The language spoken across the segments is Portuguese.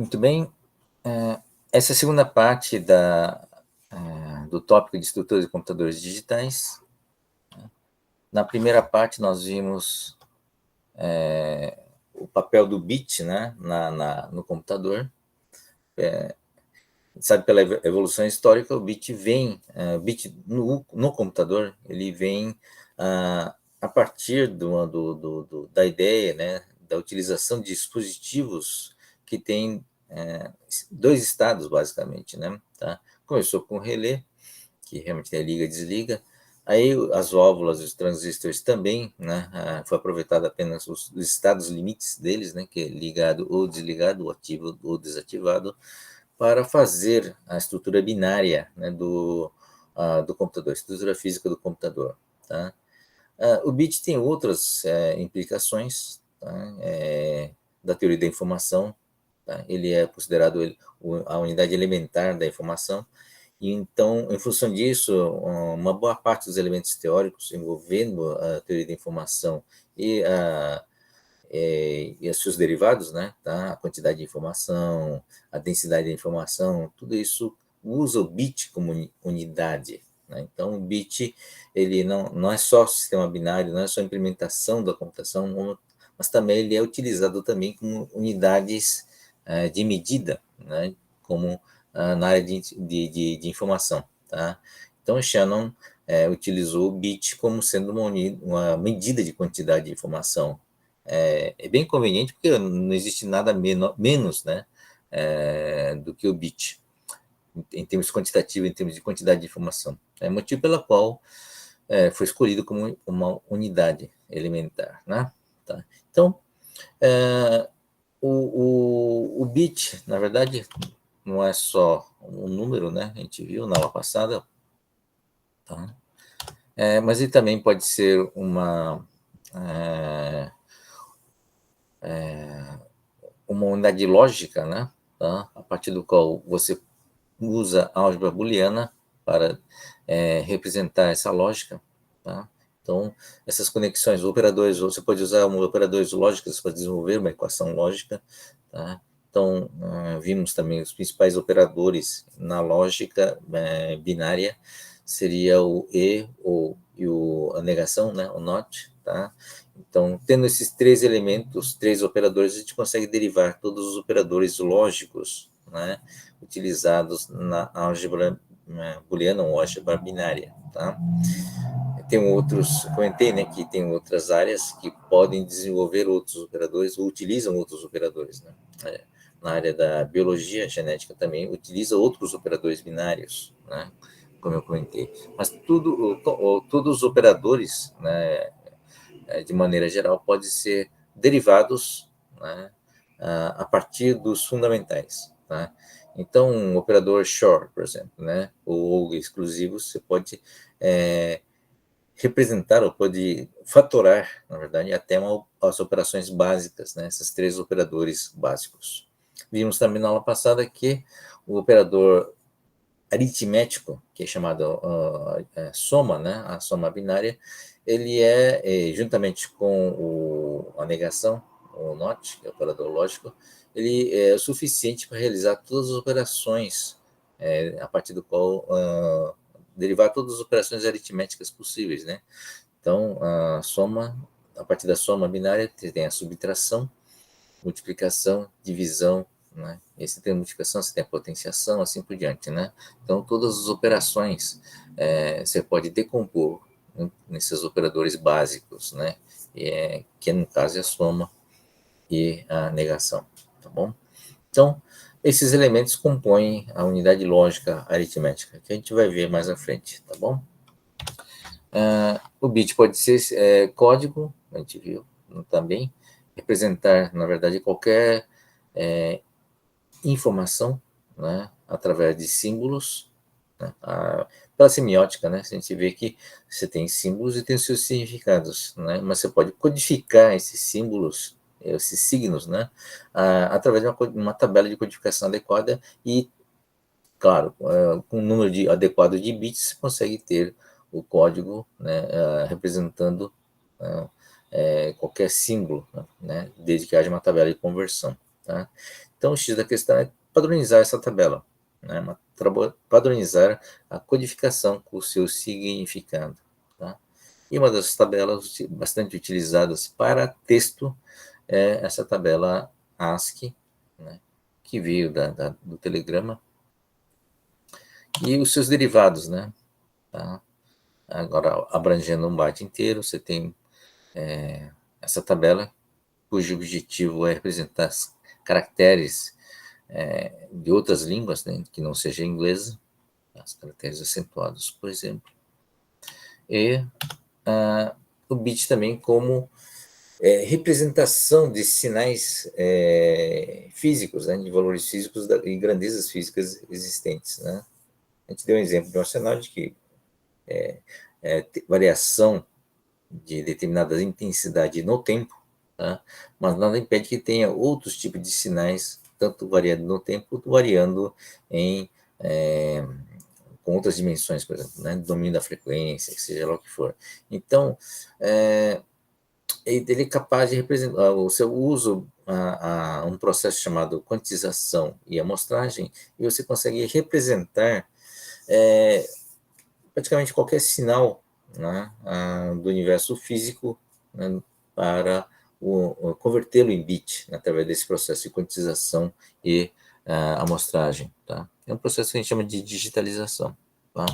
Muito bem. Essa é a segunda parte do tópico de estruturas de computadores digitais. Na primeira parte, nós vimos o papel do bit, né, no computador. Sabe, pela evolução histórica, o bit vem, bit no computador, ele vem a partir da ideia, né, da utilização de dispositivos que têm dois estados, basicamente, né? Tá? Começou com o relé, que realmente é liga e desliga. Aí as válvulas, os transistores também, né? Foi aproveitado apenas os estados limites deles, né? Que é ligado ou desligado, ou ativo ou desativado, para fazer a estrutura binária, né? Do computador, a estrutura física do computador, tá? O bit tem outras implicações, tá? Da teoria da informação. Tá? Ele é considerado a unidade elementar da informação. E então, em função disso, uma boa parte dos elementos teóricos envolvendo a teoria da informação e os seus derivados, né, tá? A quantidade de informação, a densidade da informação, tudo isso usa o bit como unidade. Né? Então, o bit ele não é só sistema binário, não é só implementação da computação, mas também ele é utilizado também como unidades de medida, né? Como na área de informação. Tá? Então, o Shannon utilizou o bit como sendo uma medida de quantidade de informação. É bem conveniente, porque não existe nada menos, né, do que o bit, em termos quantitativos, em termos de quantidade de informação. É o motivo pela qual foi escolhido como uma unidade elementar. Né? Tá? Então, o bit, na verdade, não é só um número, né? A gente viu na aula passada, tá? Mas ele também pode ser uma unidade lógica, né? Tá? A partir do qual você usa a álgebra booleana para representar essa lógica. Tá? Então, essas conexões, operadores, você pode usar operadores lógicos para desenvolver uma equação lógica. Tá? Então, vimos também os principais operadores na lógica binária, seria o e e a negação, né? O not. Tá? Então, tendo esses três elementos, três operadores, a gente consegue derivar todos os operadores lógicos, né, utilizados na álgebra booleana ou álgebra binária. Tá? Tem outros, comentei, né, que tem outras áreas que podem desenvolver outros operadores, ou utilizam outros operadores. Né? Na área da biologia genética também utiliza outros operadores binários, né, como eu comentei. Mas todos os operadores, né, de maneira geral, podem ser derivados, né, a partir dos fundamentais. Tá? Então, um operador shor, por exemplo, né, ou exclusivo, você pode representar ou pode fatorar, na verdade, até as operações básicas, né, esses três operadores básicos. Vimos também na aula passada que o operador aritmético, que é chamado soma, né, a soma binária, ele juntamente com a negação, o not, que é o operador lógico, ele é o suficiente para realizar todas as operações a partir do qual derivar todas as operações aritméticas possíveis, né? Então, a partir da soma binária, tem a subtração, multiplicação, divisão, né? E você tem a multiplicação, você tem a potenciação, assim por diante, né? Então, todas as operações você pode decompor nesses operadores básicos, né? Que no caso é a soma e a negação, tá bom? Então, esses elementos compõem a unidade lógica aritmética, que a gente vai ver mais à frente, tá bom? O bit pode ser código, a gente viu também, representar, na verdade, qualquer informação, né, através de símbolos, né, pela semiótica, né, a gente vê que você tem símbolos e tem os seus significados, né, mas você pode codificar esses símbolos, esses signos, né, através de uma tabela de codificação adequada e, claro, com um número adequado de bits, você consegue ter o código, né, representando qualquer símbolo, né, desde que haja uma tabela de conversão. Tá? Então, o X da questão é padronizar essa tabela, né? Padronizar a codificação com o seu significado. Tá? E uma das tabelas bastante utilizadas para texto é essa tabela ASCII, né? Que veio do telegrama, e os seus derivados, né? Tá? Agora, abrangendo um byte inteiro, você tem essa tabela, cujo objetivo é representar caracteres de outras línguas, né, que não seja inglesa, os caracteres acentuados, por exemplo. E o bit também como representação de sinais físicos, né, de valores físicos e grandezas físicas existentes. Né? A gente deu um exemplo de um cenário de que variação de determinada intensidade no tempo, tá? Mas nada impede que tenha outros tipos de sinais, tanto variando no tempo, quanto variando com outras dimensões, por exemplo, né? Domínio da frequência, seja lá o que for. Então, ele é capaz de representar o seu uso a um processo chamado quantização e amostragem, e você consegue representar praticamente qualquer sinal, né, do universo físico, né, para convertê-lo em bit, né, através desse processo de quantização e amostragem. Tá? É um processo que a gente chama de digitalização. Tá?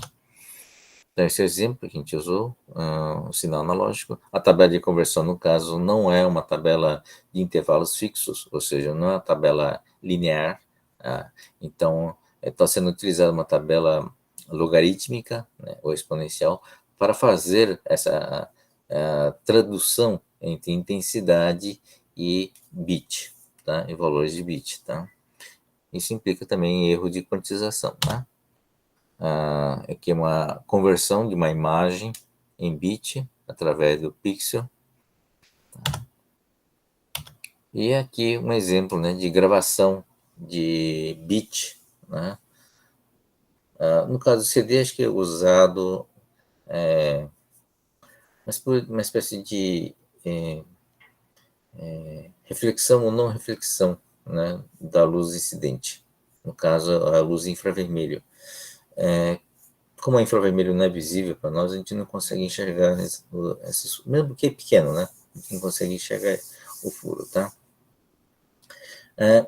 Então, esse exemplo que a gente usou, o sinal analógico, a tabela de conversão, no caso, não é uma tabela de intervalos fixos, ou seja, não é uma tabela linear. Então, está sendo utilizada uma tabela logarítmica, né, ou exponencial para fazer essa tradução entre intensidade e bit, tá? E valores de bit. Tá? Isso implica também erro de quantização. Tá? Aqui é uma conversão de uma imagem em bit através do pixel. E aqui um exemplo, né, de gravação de bit. Né? No caso do CD, acho que é usado uma espécie de reflexão ou não reflexão, né, da luz incidente. No caso, a luz infravermelho. Como o infravermelho não é visível para nós, a gente não consegue enxergar esses, mesmo que é pequeno, né? A gente não consegue enxergar o furo, tá?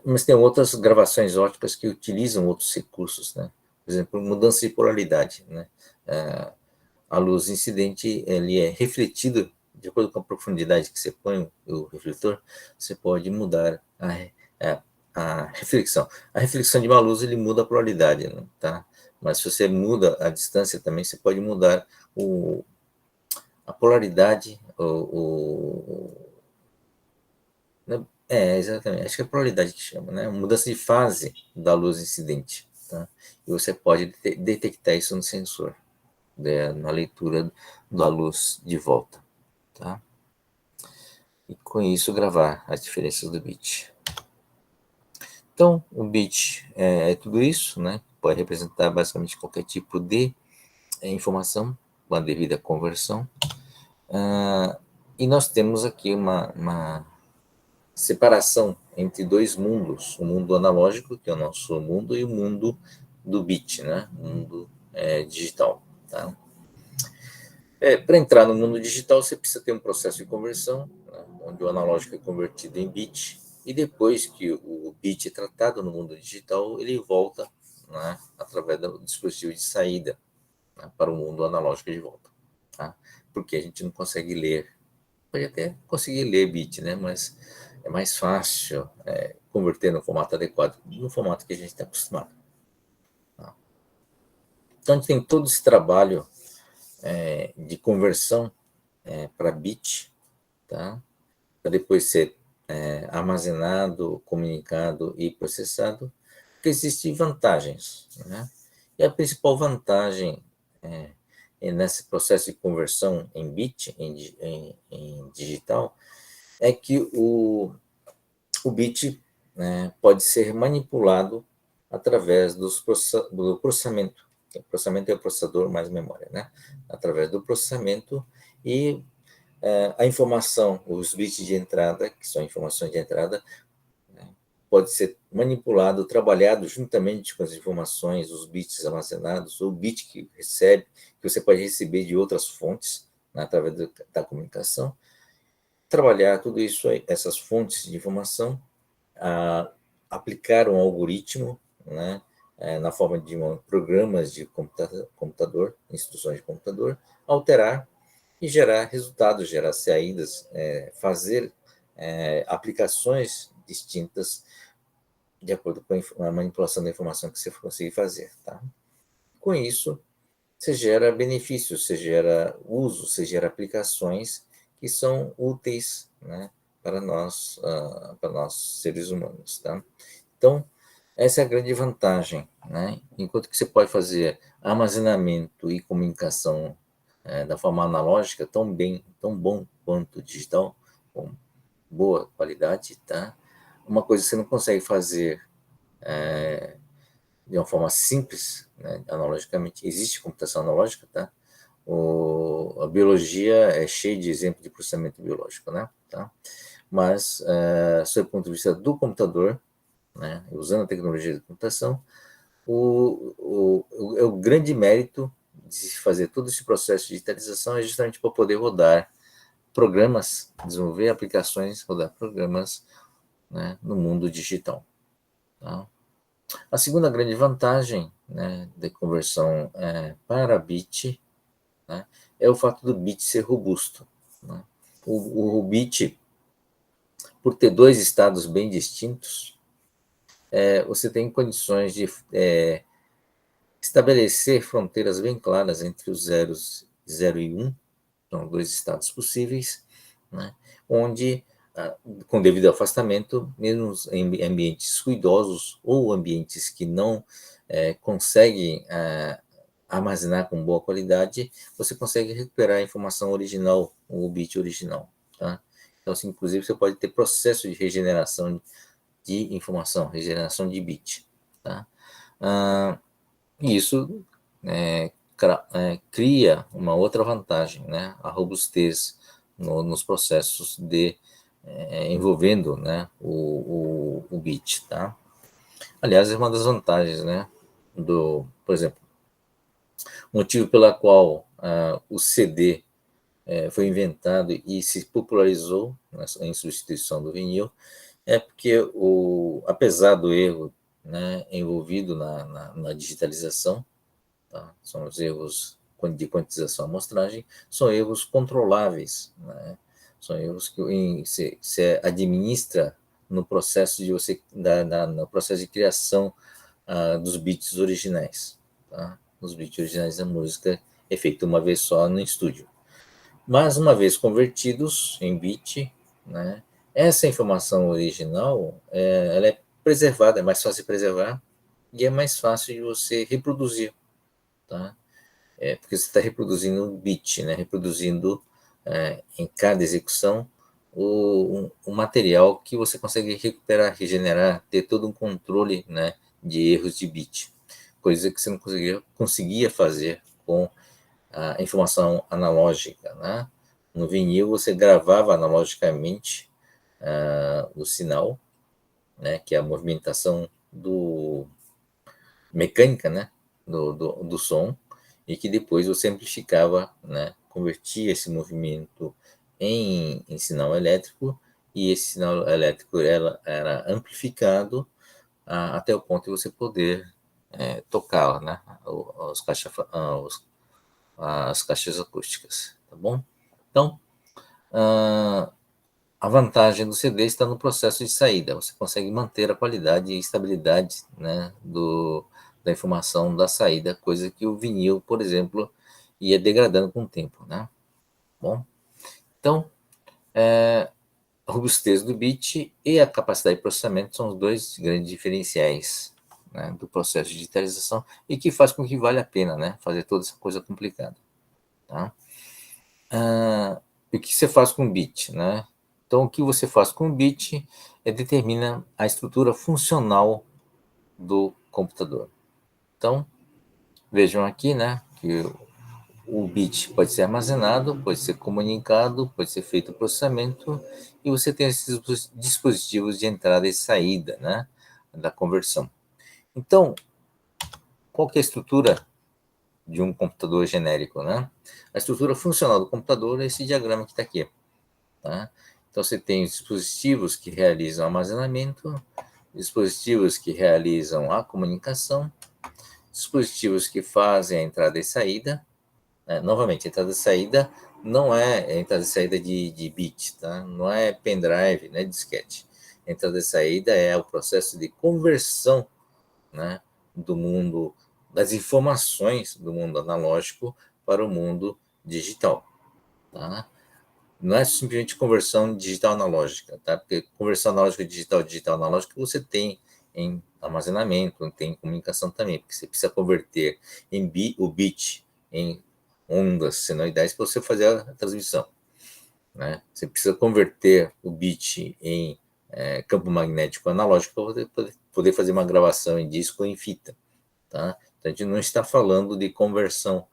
Mas tem outras gravações ópticas que utilizam outros recursos, né? Por exemplo, mudança de polaridade, né? A luz incidente, ele é refletido de acordo com a profundidade que você põe o refletor, você pode mudar a reflexão. A reflexão de uma luz, ele muda a polaridade, né? Tá? Mas se você muda a distância também, você pode mudar a polaridade, exatamente, acho que é a polaridade que chama, né? Mudança de fase da luz incidente. Tá? E você pode detectar isso no sensor, na leitura da luz de volta. Tá? E com isso gravar as diferenças do bit. Então, o bit é tudo isso, né? Pode representar basicamente qualquer tipo de informação com a devida conversão. E nós temos aqui uma separação entre dois mundos, o mundo analógico, que é o nosso mundo, e o mundo do bit, né? O mundo digital. Tá? Para entrar no mundo digital, você precisa ter um processo de conversão, né, onde o analógico é convertido em bit, e depois que o bit é tratado no mundo digital, ele volta, né, através do dispositivo de saída, né, para o mundo analógico de volta. Tá? Porque a gente não consegue ler. Pode até conseguir ler bit, né, mas é mais fácil converter no formato adequado, no formato que a gente está acostumado. Tá? Então, a gente tem todo esse trabalho de conversão para bit, tá? Para depois ser armazenado, comunicado e processado, porque existem vantagens. Né? E a principal vantagem nesse processo de conversão em bit, em digital, é que o bit pode ser manipulado através do processamento. O processamento é o processador mais memória, né? Através do processamento e a informação, os bits de entrada, que são informações de entrada, né, pode ser manipulado, trabalhado juntamente com as informações, os bits armazenados, o bit que recebe, que você pode receber de outras fontes, né, através da comunicação, trabalhar tudo isso aí, essas fontes de informação, aplicar um algoritmo, né, na forma de programas de computador, instruções de computador, alterar e gerar resultados, gerar saídas, fazer aplicações distintas de acordo com a manipulação da informação que você conseguir fazer. Tá? Com isso, você gera benefícios, você gera uso, você gera aplicações que são úteis, né, para nós seres humanos. Tá? Então, essa é a grande vantagem. Né? Enquanto que você pode fazer armazenamento e comunicação da forma analógica tão bom quanto digital, com boa qualidade, tá? Uma coisa que você não consegue fazer de uma forma simples, né, analogicamente, existe computação analógica, tá? A biologia é cheia de exemplos de processamento biológico, né? Tá? Mas, sob o ponto de vista do computador, né, usando a tecnologia de computação, o grande mérito de fazer todo esse processo de digitalização é justamente para poder rodar programas, desenvolver aplicações, rodar programas, né, no mundo digital. Tá? A segunda grande vantagem, né, de conversão para bit, né, é o fato do bit ser robusto. Né? O bit, por ter dois estados bem distintos, você tem condições de estabelecer fronteiras bem claras entre os zeros 0 e 1, são dois estados possíveis, né, onde, com devido afastamento, mesmo em ambientes ruidosos ou ambientes que não conseguem armazenar com boa qualidade, você consegue recuperar a informação original, o bit original. Tá? Então, assim, inclusive, você pode ter processo de regeneração de informação, regeneração de bit. Tá? E isso cria uma outra vantagem, né? A robustez nos processos envolvendo, né, o bit, tá? Aliás, é uma das vantagens, né, por exemplo, o motivo pela qual o CD foi inventado e se popularizou, né, em substituição do vinil, é porque, apesar do erro, né, envolvido na digitalização, tá? São os erros de quantização e amostragem, são erros controláveis, né? São erros que você administra no processo no processo de criação dos bits originais, tá? Os bits originais da música é feito uma vez só no estúdio. Mas uma vez convertidos em bit, né, essa informação original ela é preservada, é mais fácil de preservar e é mais fácil de você reproduzir, tá? Porque você está reproduzindo um bit, né? Reproduzindo em cada execução o material que você consegue recuperar, regenerar, ter todo um controle, né, de erros de bit, coisa que você não conseguia fazer com a informação analógica. Né? No vinil você gravava analogicamente o sinal, né, que é a movimentação mecânica, né, do som, e que depois você amplificava, né, convertia esse movimento em sinal elétrico, e esse sinal elétrico era amplificado até o ponto de você poder tocar, né, as caixas acústicas, tá bom? Então, a vantagem do CD está no processo de saída. Você consegue manter a qualidade e estabilidade, né, da informação da saída, coisa que o vinil, por exemplo, ia degradando com o tempo. Né? Bom, então, a robustez do bit e a capacidade de processamento são os dois grandes diferenciais, né, do processo de digitalização e que faz com que valha a pena, né, fazer toda essa coisa complicada. Tá? O que você faz com o bit, né? Então, o que você faz com o bit determina a estrutura funcional do computador. Então, vejam aqui, né, que o bit pode ser armazenado, pode ser comunicado, pode ser feito processamento, e você tem esses dispositivos de entrada e saída, né, da conversão. Então, qual que é a estrutura de um computador genérico, né? A estrutura funcional do computador é esse diagrama que está aqui, tá? Então, você tem os dispositivos que realizam armazenamento, dispositivos que realizam a comunicação, dispositivos que fazem a entrada e saída, né? Novamente, entrada e saída não é entrada e saída de bit, tá? Não é pendrive, né, disquete. Entrada e saída é o processo de conversão, né, do mundo, das informações do mundo analógico para o mundo digital, tá? Não é simplesmente conversão digital analógica, tá? Porque conversão analógica digital, digital analógica você tem em armazenamento, tem em comunicação também, porque você precisa converter o bit em ondas senoidais para você fazer a transmissão, né? Você precisa converter o bit em campo magnético analógico para poder fazer uma gravação em disco ou em fita, tá? Então a gente não está falando de conversão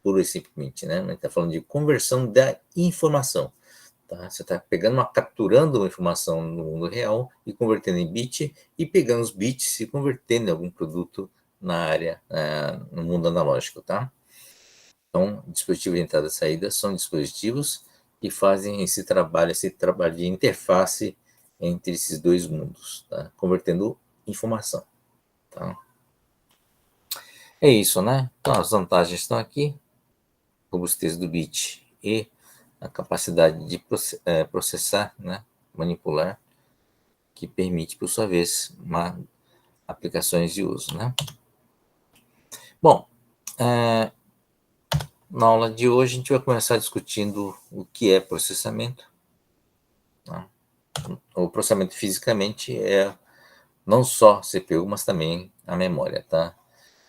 pura e simplesmente, né? A gente está falando de conversão da informação. Tá? Você está capturando uma informação no mundo real e convertendo em bit, e pegando os bits e convertendo em algum produto na área, no mundo analógico, tá? Então, dispositivos de entrada e saída são dispositivos que fazem esse trabalho de interface entre esses dois mundos, tá? Convertendo informação, tá? É isso, né? Então, as vantagens estão aqui: robustez do bit e a capacidade de processar, né? Manipular, que permite, por sua vez, aplicações de uso, né? Bom, na aula de hoje a gente vai começar discutindo o que é processamento, tá? O processamento fisicamente é não só CPU, mas também a memória, tá?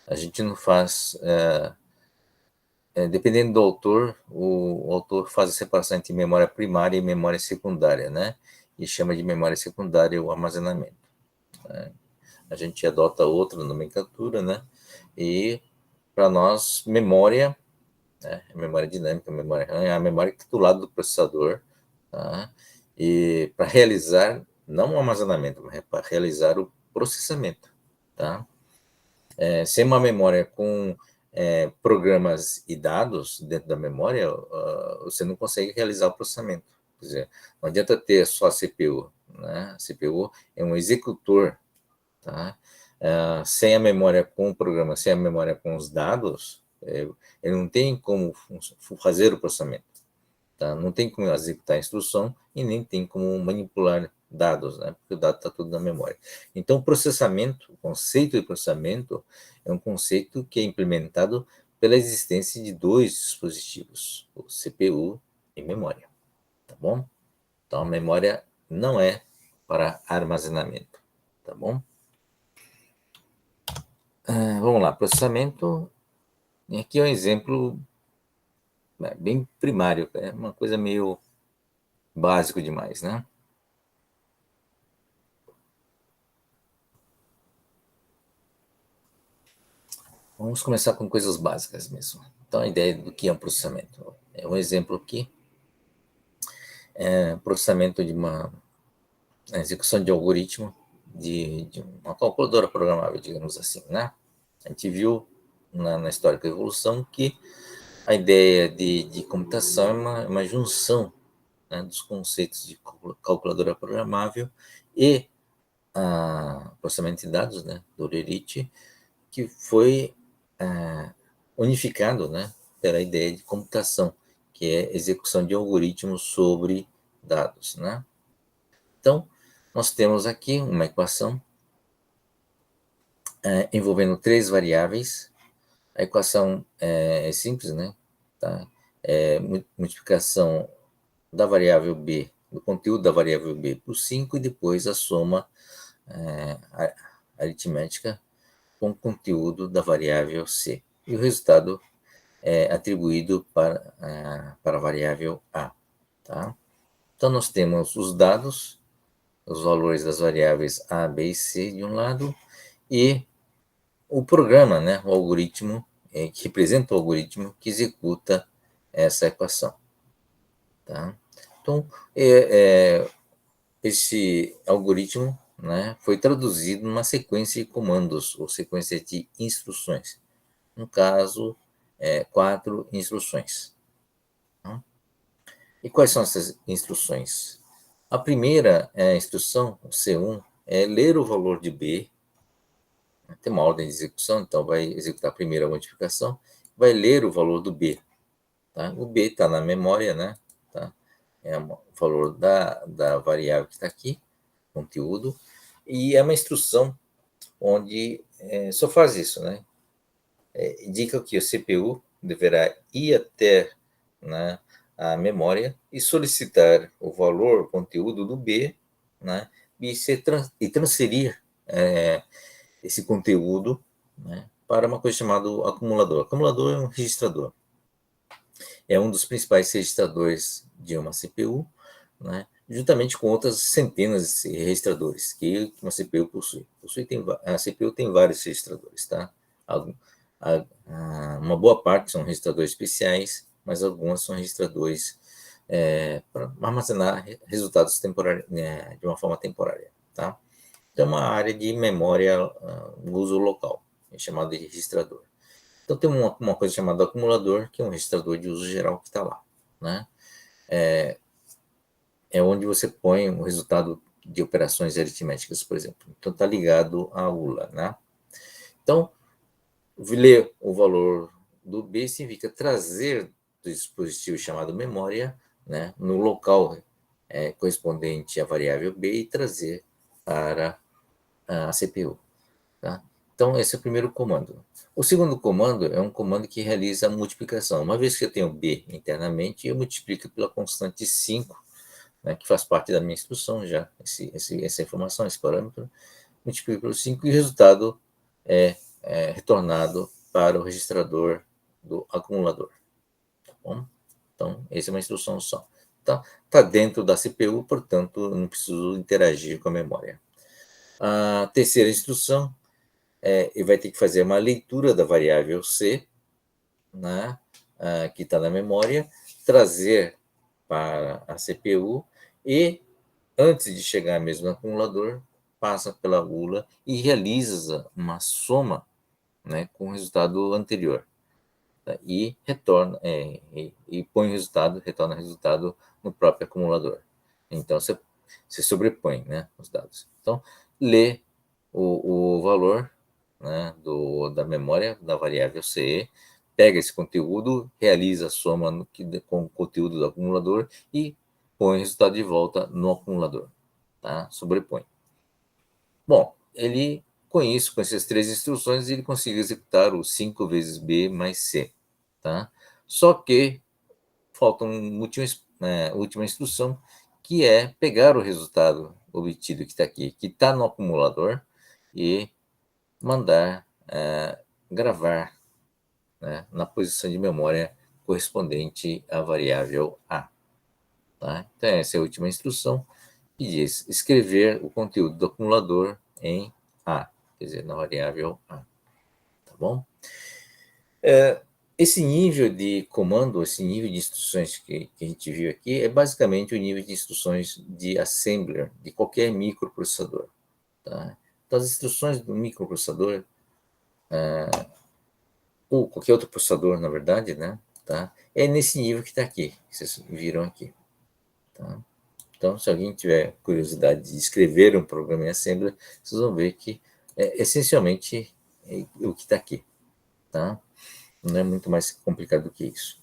A gente não faz, dependendo do autor, o autor faz a separação entre memória primária e memória secundária, né? E chama de memória secundária o armazenamento, né? A gente adota outra nomenclatura, né? E para nós, memória, né? Memória dinâmica, memória RAM, é a memória que está do lado do processador, tá? E para realizar, não o armazenamento, mas para realizar o processamento, tá? Sem uma memória com programas e dados dentro da memória, você não consegue realizar o processamento. Quer dizer, não adianta ter só a CPU, né? A CPU é um executor, tá? Sem a memória com o programa, sem a memória com os dados, ele não tem como fazer o processamento, tá? Não tem como executar a instrução e nem tem como manipular dados, né? Porque o dado está tudo na memória. Então, o processamento, o conceito de processamento é um conceito que é implementado pela existência de dois dispositivos, o CPU e memória, tá bom? Então, a memória não é para armazenamento, tá bom? Vamos lá, processamento. Aqui é um exemplo bem primário, é uma coisa meio básico demais, né? Vamos começar com coisas básicas mesmo. Então, a ideia do que é um processamento. É um exemplo aqui, processamento de uma execução de algoritmo de uma calculadora programável, digamos assim, né? A gente viu na histórica evolução que a ideia de computação é uma junção, né, dos conceitos de calculadora programável e processamento de dados, né, do Lerite, que foi unificado, né, pela ideia de computação, que é execução de algoritmos sobre dados, né? Então, nós temos aqui uma equação envolvendo três variáveis. A equação é simples, né? Tá? É multiplicação da variável b, do conteúdo da variável b por 5 e depois a soma aritmética com o conteúdo da variável c. E o resultado é atribuído para a variável a. Tá? Então, nós temos os dados, os valores das variáveis a, b e c de um lado, e o programa, né, o algoritmo, que representa o algoritmo que executa essa equação. Tá? Então, esse algoritmo, né, foi traduzido numa sequência de comandos ou sequência de instruções. No caso, 4 instruções. Tá? E quais são essas instruções? A primeira instrução, o C1, é ler o valor de B. Tem uma ordem de execução, então vai executar a primeira modificação, vai ler o valor do B. Tá? O B está na memória, né? Tá? É o valor da variável que está aqui, conteúdo, e é uma instrução onde só faz isso, né? Indica que o CPU deverá ir até, né, a memória e solicitar o valor, o conteúdo do B, né, e transferir esse conteúdo, né, para uma coisa chamada acumulador. Acumulador é um registrador. É um dos principais registradores de uma CPU, né, juntamente com outras centenas de registradores que uma CPU possui. A CPU tem vários registradores, tá? Uma boa parte são registradores especiais, mas algumas são registradores para armazenar resultados temporários, né, de uma forma temporária, tá? Então, é uma área de memória no uso local, é chamado de registrador. Então, tem uma coisa chamada acumulador, que é um registrador de uso geral que está lá, né? É onde você põe o resultado de operações aritméticas, por exemplo. Então, está ligado à ULA, né? Então, ler o valor do B significa trazer do dispositivo chamado memória, né, no local correspondente à variável B e trazer para a CPU. Tá? Então, esse é o primeiro comando. O segundo comando é um comando que realiza a multiplicação. Uma vez que eu tenho B internamente, eu multiplico pela constante 5, né, que faz parte da minha instrução já, essa informação, esse parâmetro, multiplico pelo 5 e o resultado é retornado para o registrador do acumulador. Tá bom? Então, essa é uma instrução só. Tá dentro da CPU, portanto, não preciso interagir com a memória. A terceira instrução ele vai ter que fazer uma leitura da variável C, né, que está na memória, trazer para a CPU e, antes de chegar mesmo no acumulador, passa pela ULA e realiza uma soma, né, com o resultado anterior. Tá? E retorna, e põe o resultado, retorna o resultado no próprio acumulador. Então, você sobrepõe, né, os dados. Então, lê o valor, né, da memória da variável CE, pega esse conteúdo, realiza a soma com o conteúdo do acumulador e põe o resultado de volta no acumulador. Tá? Sobrepõe. Bom, com essas 3 instruções, ele conseguiu executar o 5 vezes B mais C. Tá? Só que falta uma última instrução, que é pegar o resultado obtido que está aqui, que está no acumulador, e mandar gravar, né, na posição de memória correspondente à variável A. Tá? Então, essa é a última instrução, que diz escrever o conteúdo do acumulador em A, quer dizer, na variável A. Tá bom? Esse nível de comando, esse nível de instruções que a gente viu aqui, é basicamente o nível de instruções de assembler de qualquer microprocessador. Tá? Então, as instruções do microprocessador, ou qualquer outro processador, na verdade, né, tá? É nesse nível que está aqui, que vocês viram aqui. Tá? Então, se alguém tiver curiosidade de escrever um programa em assembler, vocês vão ver que essencialmente o que está aqui. Tá? Não é muito mais complicado do que isso.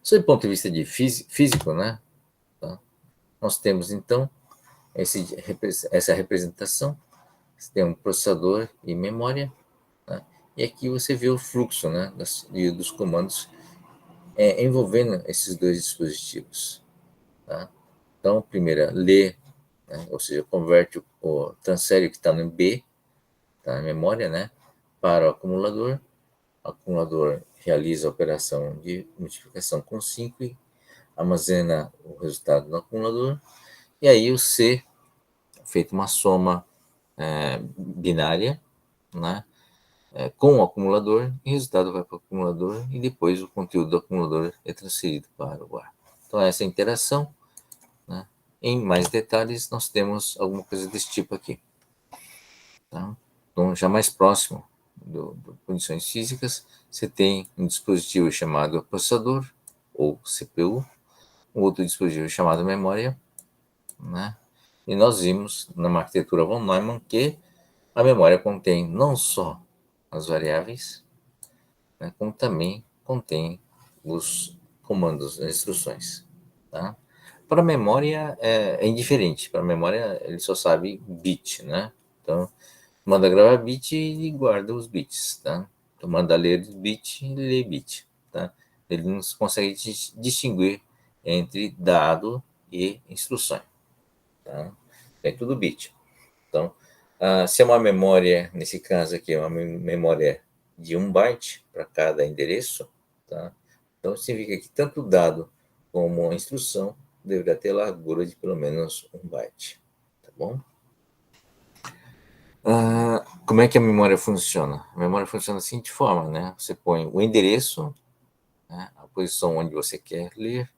Sob o ponto de vista de físico, né, tá? Nós temos, então, essa representação. Você tem um processador e memória, tá? E aqui você vê o fluxo, né, dos comandos envolvendo esses dois dispositivos. Tá? Então, primeiro, lê, né, ou seja, converte transfere o que está no B, tá, na memória, né, para o acumulador. O acumulador realiza a operação de multiplicação com 5 e armazena o resultado no acumulador. E aí o C, feito uma soma binária, né, com o acumulador, e o resultado vai para o acumulador e depois o conteúdo do acumulador é transferido para o A. Então, essa é a interação, né, Em mais detalhes, nós temos alguma coisa desse tipo aqui. Tá? Então, já mais próximo do condições físicas, você tem um dispositivo chamado processador, ou CPU, um outro dispositivo chamado memória, né? E nós vimos na arquitetura von Neumann que a memória contém não só as variáveis, né, como também contém os comandos, as instruções. Tá? Para a memória é indiferente. Para a memória ele só sabe bit, né? Então manda gravar bit e guarda os bits, tá? Então manda ler bit e lê bit, tá? Ele não consegue distinguir entre dado e instrução, tá? É tudo bit. Então, se é uma memória, nesse caso aqui, é uma memória de 1 byte para cada endereço, tá? Então, significa que tanto o dado como a instrução deverá ter largura de pelo menos 1 byte, tá bom? Como é que a memória funciona? A memória funciona da seguinte forma, né? Você põe o endereço, né, a posição onde você quer ler,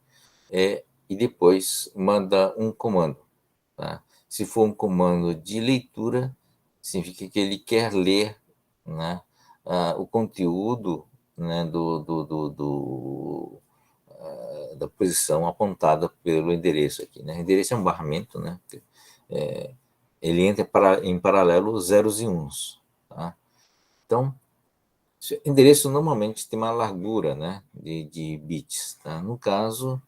e depois manda um comando, tá? Se for um comando de leitura, significa que ele quer ler, né, o conteúdo, né, da posição apontada pelo endereço aqui, né? O endereço é um barramento, né? É, ele entra em paralelo zeros e uns, tá? Então, o endereço normalmente tem uma largura, né, de bits, tá? No caso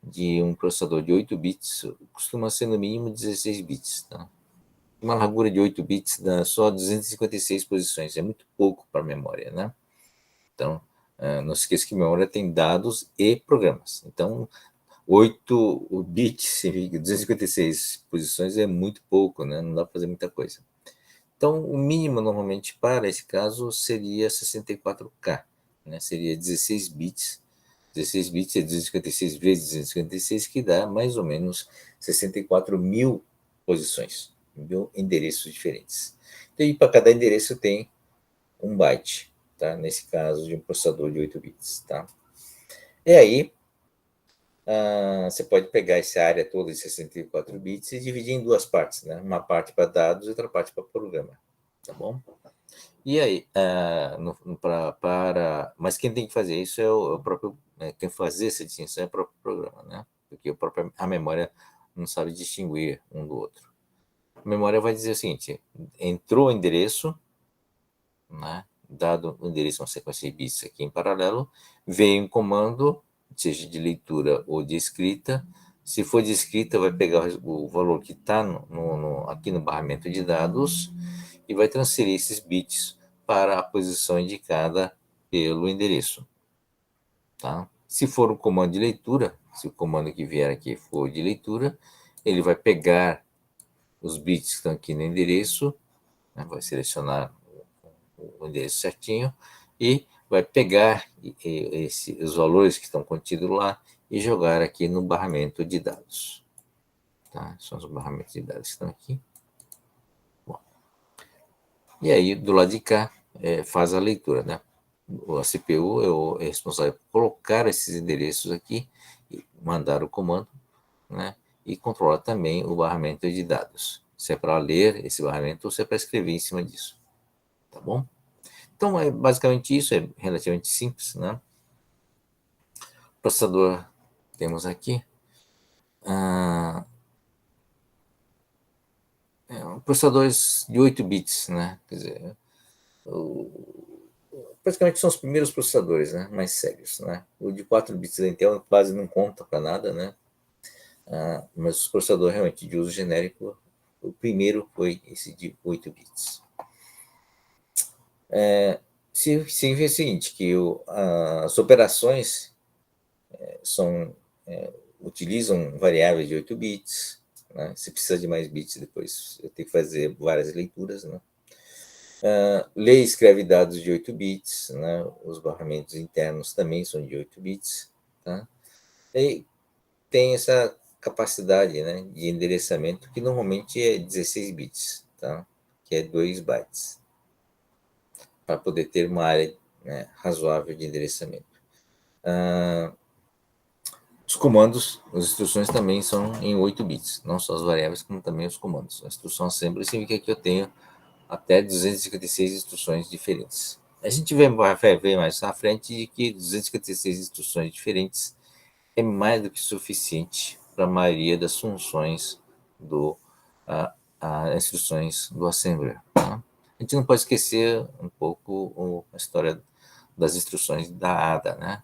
de um processador de 8 bits, costuma ser no mínimo 16 bits, tá? Uma largura de 8 bits dá só 256 posições, é muito pouco para a memória, né? Então, não se esqueça que memória tem dados e programas. Então, 8 bits, 256 posições é muito pouco, né? Não dá para fazer muita coisa. Então, o mínimo normalmente para esse caso seria 64K, né? Seria 16 bits. 16 bits é 256 vezes 256, que dá mais ou menos 64 mil posições, mil endereços diferentes. Então, e para cada endereço tem 1 byte, tá? Nesse caso de um processador de 8 bits, tá? E aí, você pode pegar essa área toda de 64 bits e dividir em duas partes, né? Uma parte para dados e outra parte para programa, tá bom? E aí, mas quem tem que fazer isso é o próprio, quem fazer essa distinção é o próprio programa, né? Porque a memória não sabe distinguir um do outro. A memória vai dizer o seguinte: entrou o endereço, né? Dado o endereço, uma sequência de bits aqui em paralelo, veio um comando, seja de leitura ou de escrita. Se for de escrita, vai pegar o valor que está aqui no barramento de dados e vai transferir esses bits para a posição indicada pelo endereço. Tá? Se for um comando de leitura, se o comando que vier aqui for de leitura, ele vai pegar os bits que estão aqui no endereço, né, vai selecionar o endereço certinho e vai pegar os valores que estão contidos lá e jogar aqui no barramento de dados. Tá? São os barramentos de dados que estão aqui. Bom. E aí, do lado de cá, faz a leitura, né? A CPU é responsável por colocar esses endereços aqui, e mandar o comando, né? E controla também o barramento de dados. Se é para ler esse barramento ou se é para escrever em cima disso. Tá bom? Então, basicamente isso, é relativamente simples, né? Processador temos aqui. Processadores de 8 bits, né? Quer dizer, praticamente são os primeiros processadores, né, mais sérios, né? O de 4 bits da Intel quase não conta para nada, né? Mas os processadores realmente de uso genérico, o primeiro foi esse de 8 bits. Significa o seguinte, que as operações utilizam variáveis de 8 bits, né? Se precisa de mais bits depois, eu tenho que fazer várias leituras, né? Lê e escreve dados de 8 bits, né? Os barramentos internos também são de 8 bits, tá? E tem essa capacidade, né, de endereçamento que normalmente é 16 bits, tá? Que é 2 bytes, para poder ter uma área, né, razoável de endereçamento. Os comandos, as instruções também são em 8 bits, não só as variáveis, como também os comandos. A instrução assembly significa que eu tenho até 256 instruções diferentes. A gente vai ver mais à frente que 256 instruções diferentes é mais do que suficiente para a maioria das funções do as instruções do assembler. Tá? A gente não pode esquecer um pouco a história das instruções da ADA, né?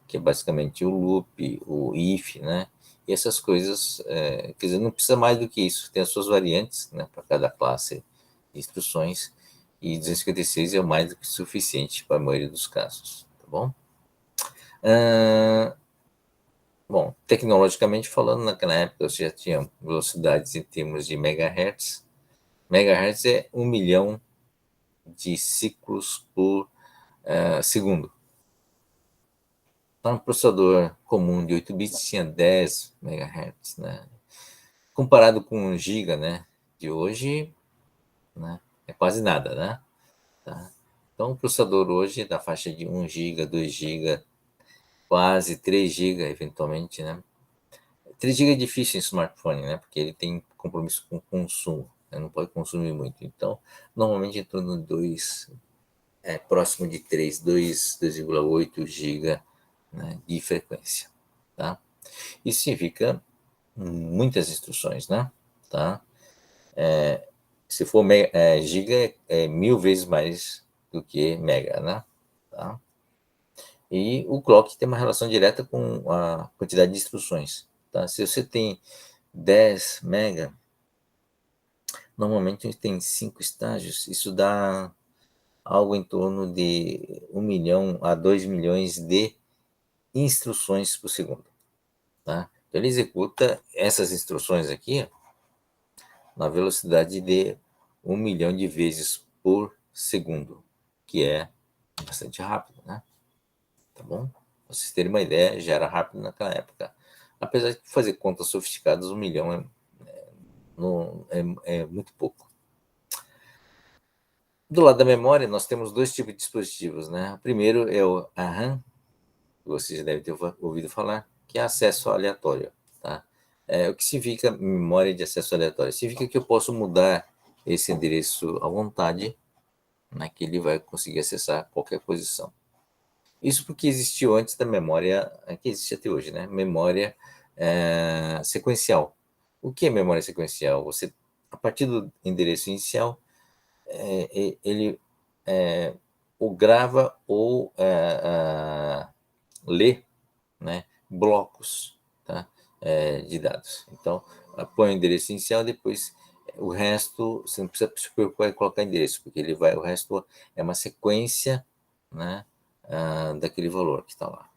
Que é basicamente o loop, o if, né? E essas coisas, quer dizer, não precisa mais do que isso. Tem as suas variantes, né, para cada classe de instruções, e 256 é o mais do que suficiente para a maioria dos casos, tá bom? Bom, tecnologicamente falando, naquela época você já tinha velocidades em termos de megahertz. Megahertz é 1 milhão de ciclos por segundo. Para um processador comum de 8 bits tinha 10 megahertz, né? Comparado com 1 giga, né, de hoje, né, é quase nada, né? Tá? Então, o processador hoje da faixa de 1 giga, 2 giga, quase 3 giga, eventualmente, né? 3 GB é difícil em smartphone, né? Porque ele tem compromisso com o consumo, né? Não pode consumir muito. Então, normalmente em torno de 2, próximo de 3, 2,8 GB, né, de frequência, tá? Isso significa muitas instruções, né? Tá? Se for giga, é 1000 vezes mais do que mega, né? Tá? E o clock tem uma relação direta com a quantidade de instruções. Tá? Se você tem 10 mega, normalmente tem 5 estágios, isso dá algo em torno de 1 milhão a 2 milhões de instruções por segundo. Tá? Então, ele executa essas instruções aqui na velocidade de 1 milhão de vezes por segundo, que é bastante rápido, né? Tá bom? Pra vocês terem uma ideia, já era rápido naquela época. Apesar de fazer contas sofisticadas, 1 milhão é muito pouco. Do lado da memória, nós temos dois tipos de dispositivos, né? O primeiro é a RAM, que você já deve ter ouvido falar, que é acesso aleatório, tá? O que significa memória de acesso aleatório? Significa que eu posso mudar esse endereço à vontade, né, que ele vai conseguir acessar qualquer posição. Isso porque existiu antes da memória, que existe até hoje, né? Memória sequencial. O que é memória sequencial? Você, a partir do endereço inicial, ele ou grava ou lê, né, blocos, tá, de dados. Então, põe o endereço inicial, depois o resto, você não precisa se preocupar em colocar endereço, porque o resto é uma sequência, né, daquele valor que está lá,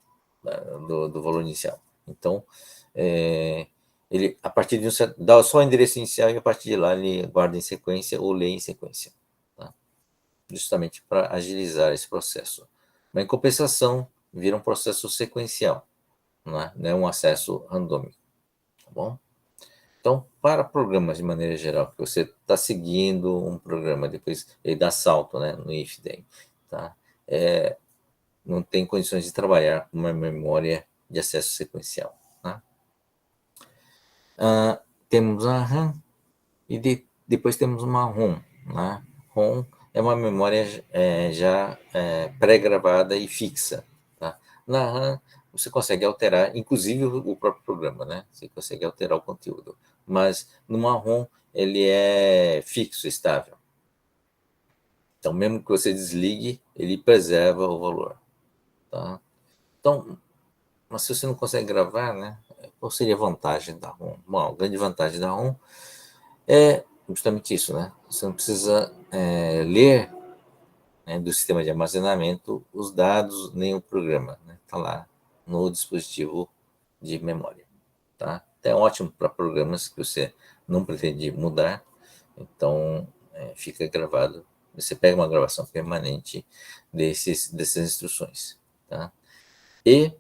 do valor inicial. Então, ele, a partir de um certo, dá só o endereço inicial e a partir de lá ele guarda em sequência ou lê em sequência, tá? Justamente para agilizar esse processo. Mas, em compensação, vira um processo sequencial, não é um acesso randômico, tá bom? Então, para programas de maneira geral, que você está seguindo um programa, depois ele dá salto, né, no if then, tá? Não tem condições de trabalhar com uma memória de acesso sequencial, tá? Temos a RAM e depois temos uma ROM, né? ROM é uma memória já pré-gravada e fixa, tá? Na RAM você consegue alterar, inclusive o próprio programa, né? Você consegue alterar o conteúdo, mas numa ROM ele é fixo, estável. Então, mesmo que você desligue, ele preserva o valor, tá? Então, mas se você não consegue gravar, né? Qual seria a vantagem da ROM? Bom, a grande vantagem da ROM é justamente isso, né? Você não precisa ler, né, do sistema de armazenamento os dados nem o programa, né? Tá lá no dispositivo de memória, tá? Até ótimo para programas que você não pretende mudar, então fica gravado. Você pega uma gravação permanente dessas instruções, tá? E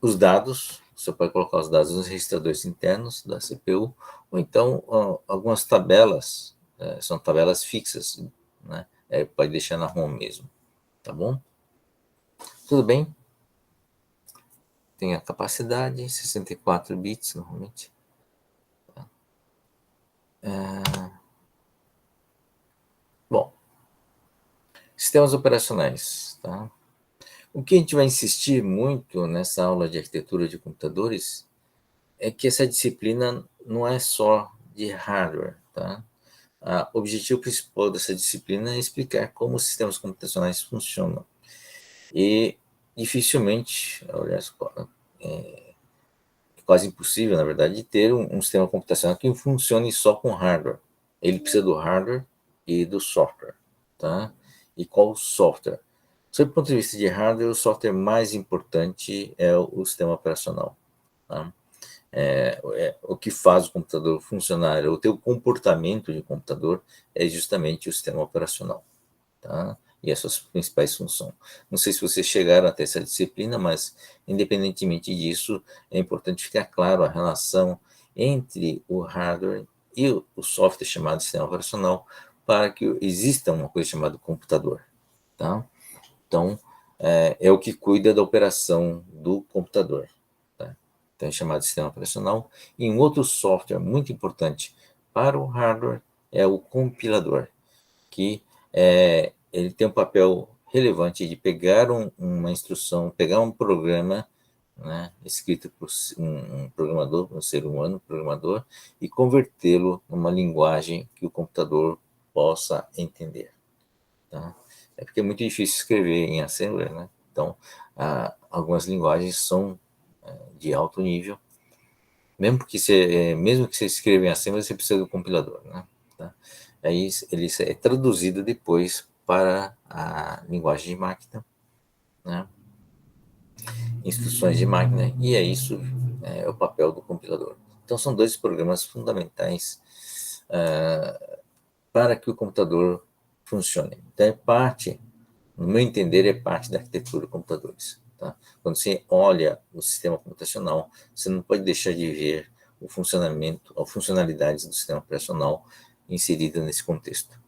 os dados, você pode colocar os dados nos registradores internos da CPU, ou então algumas tabelas, são tabelas fixas, né? Pode deixar na ROM mesmo, tá bom? Tudo bem? tem a capacidade, 64 bits normalmente. Bom, sistemas operacionais, tá? O que a gente vai insistir muito nessa aula de arquitetura de computadores é que essa disciplina não é só de hardware, tá? O objetivo principal dessa disciplina é explicar como os sistemas computacionais funcionam. E dificilmente, aliás, é quase impossível, na verdade, de ter um sistema computacional que funcione só com hardware. Ele precisa do hardware e do software, tá? E qual software? Sob o ponto de vista de hardware, o software mais importante é o sistema operacional, tá? O que faz o computador funcionar, o teu comportamento de computador é justamente o sistema operacional, tá? E as suas principais funções. Não sei se vocês chegaram até essa disciplina, mas independentemente disso, é importante ficar claro a relação entre o hardware e o software chamado sistema operacional para que exista uma coisa chamada computador, tá? Então, é o que cuida da operação do computador, tá? Então, é chamado de sistema operacional. E um outro software muito importante para o hardware é o compilador, que ele tem um papel relevante de pegar uma instrução, pegar um programa, né, escrito por um programador, um ser humano, um programador, e convertê-lo numa linguagem que o computador possa entender, tá? É porque é muito difícil escrever em Assembler, né? Então, algumas linguagens são de alto nível. Mesmo que você escreva em Assembler, você precisa do compilador, né? Tá? Aí ele é traduzido depois para a linguagem de máquina, né? Instruções de máquina, e isso é o papel do compilador. Então, são dois programas fundamentais para que o computador funcione. Então, no meu entender, é parte da arquitetura de computadores. Tá? Quando você olha o sistema computacional, você não pode deixar de ver o funcionamento, as funcionalidades do sistema operacional inserida nesse contexto.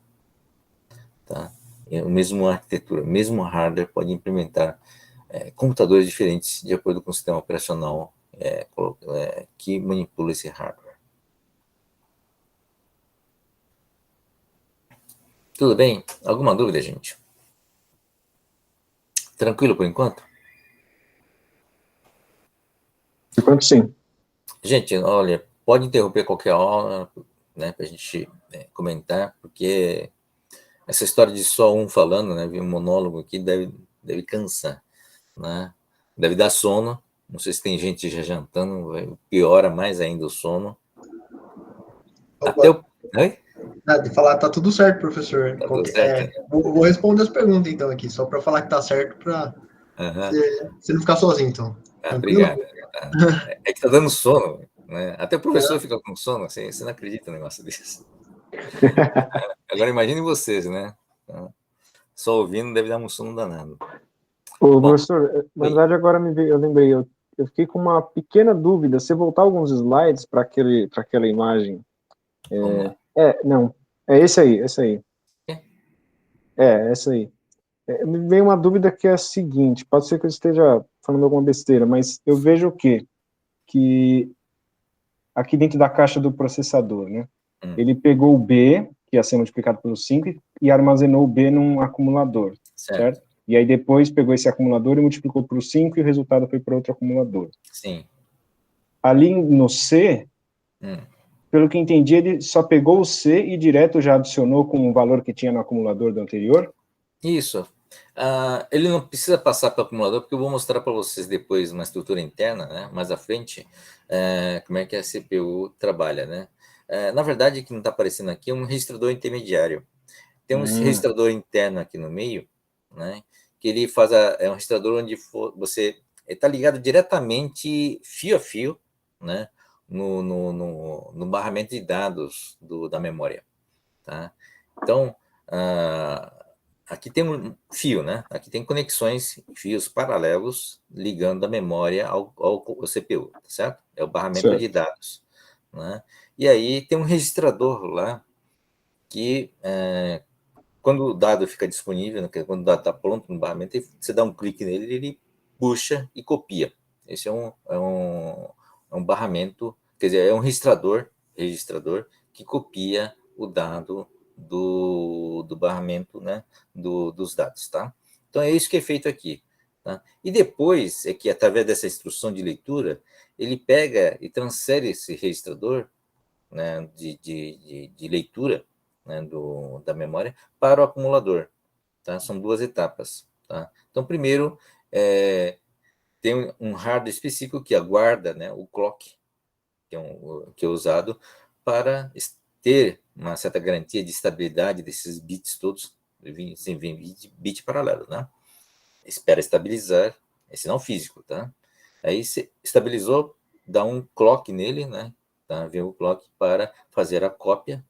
Tá? O mesmo arquitetura, mesmo hardware pode implementar computadores diferentes de acordo com o sistema operacional que manipula esse hardware. Tudo bem? Alguma dúvida, gente? Tranquilo por enquanto? Enquanto sim. Gente, olha, pode interromper qualquer hora, né, para a gente comentar, porque essa história de só um falando, né, um monólogo aqui deve cansar, né? Deve dar sono. Não sei se tem gente já jantando, piora mais ainda o sono. Até Opa, o. Oi? de falar, tá tudo certo, professor. Tá tudo certo? Vou responder as perguntas então aqui, só para falar que tá certo, para Uhum. você não ficar sozinho, então. Tranquilo? Obrigado. É que tá dando sono, né? Até o professor fica com sono, assim, você não acredita no negócio desse. Agora imagine vocês, né? Só ouvindo deve dar um sono danado. Ô, Bom, professor, na oi. verdade agora eu lembrei, eu fiquei com uma pequena dúvida. Se voltar alguns slides para aquela imagem, Vamos lá. não, é esse aí, essa aí. Me veio uma dúvida que é a seguinte, pode ser que eu esteja falando alguma besteira, mas eu vejo o quê? Que aqui dentro da caixa do processador, né? Ele pegou o B, que ia ser multiplicado pelo 5, e armazenou o B num acumulador, Certo. certo? E aí depois pegou esse acumulador e multiplicou por 5 e o resultado foi para outro acumulador. Sim. Ali no C, Hum. pelo que entendi, ele só pegou o C e direto já adicionou com o valor que tinha no acumulador do anterior? Isso. Ele não precisa passar para o acumulador, porque eu vou mostrar para vocês depois uma estrutura interna, né? Mais à frente, como é que a CPU trabalha, né? Na verdade, o que não está aparecendo aqui é um registrador intermediário. Tem um registrador interno aqui no meio, né? Que ele faz é um registrador onde você está ligado diretamente, fio a fio, né? No barramento de dados da memória, tá? Então, aqui tem um fio, né? Aqui tem conexões, fios paralelos ligando a memória ao CPU, tá certo? É o barramento de Certo. dados, né? E aí tem um registrador lá que, quando o dado fica disponível, né, quando o dado está pronto no barramento, você dá um clique nele, ele puxa e copia, Esse é um barramento, quer dizer, é um registrador que copia o dado do barramento, né, dos dados, tá? Então, é isso que é feito aqui. Tá? E depois, é que através dessa instrução de leitura, ele pega e transfere esse registrador, né, de leitura, né, da memória para o acumulador. Tá? São duas etapas. Tá? Então, primeiro, tem um hardware específico que aguarda, né, o clock, que é usado para ter uma certa garantia de estabilidade desses bits todos, sem vir bit paralelo, né? Espera estabilizar, é sinal físico, tá? Aí se estabilizou, dá um clock nele, né? Tá? Vem o clock para fazer a cópia,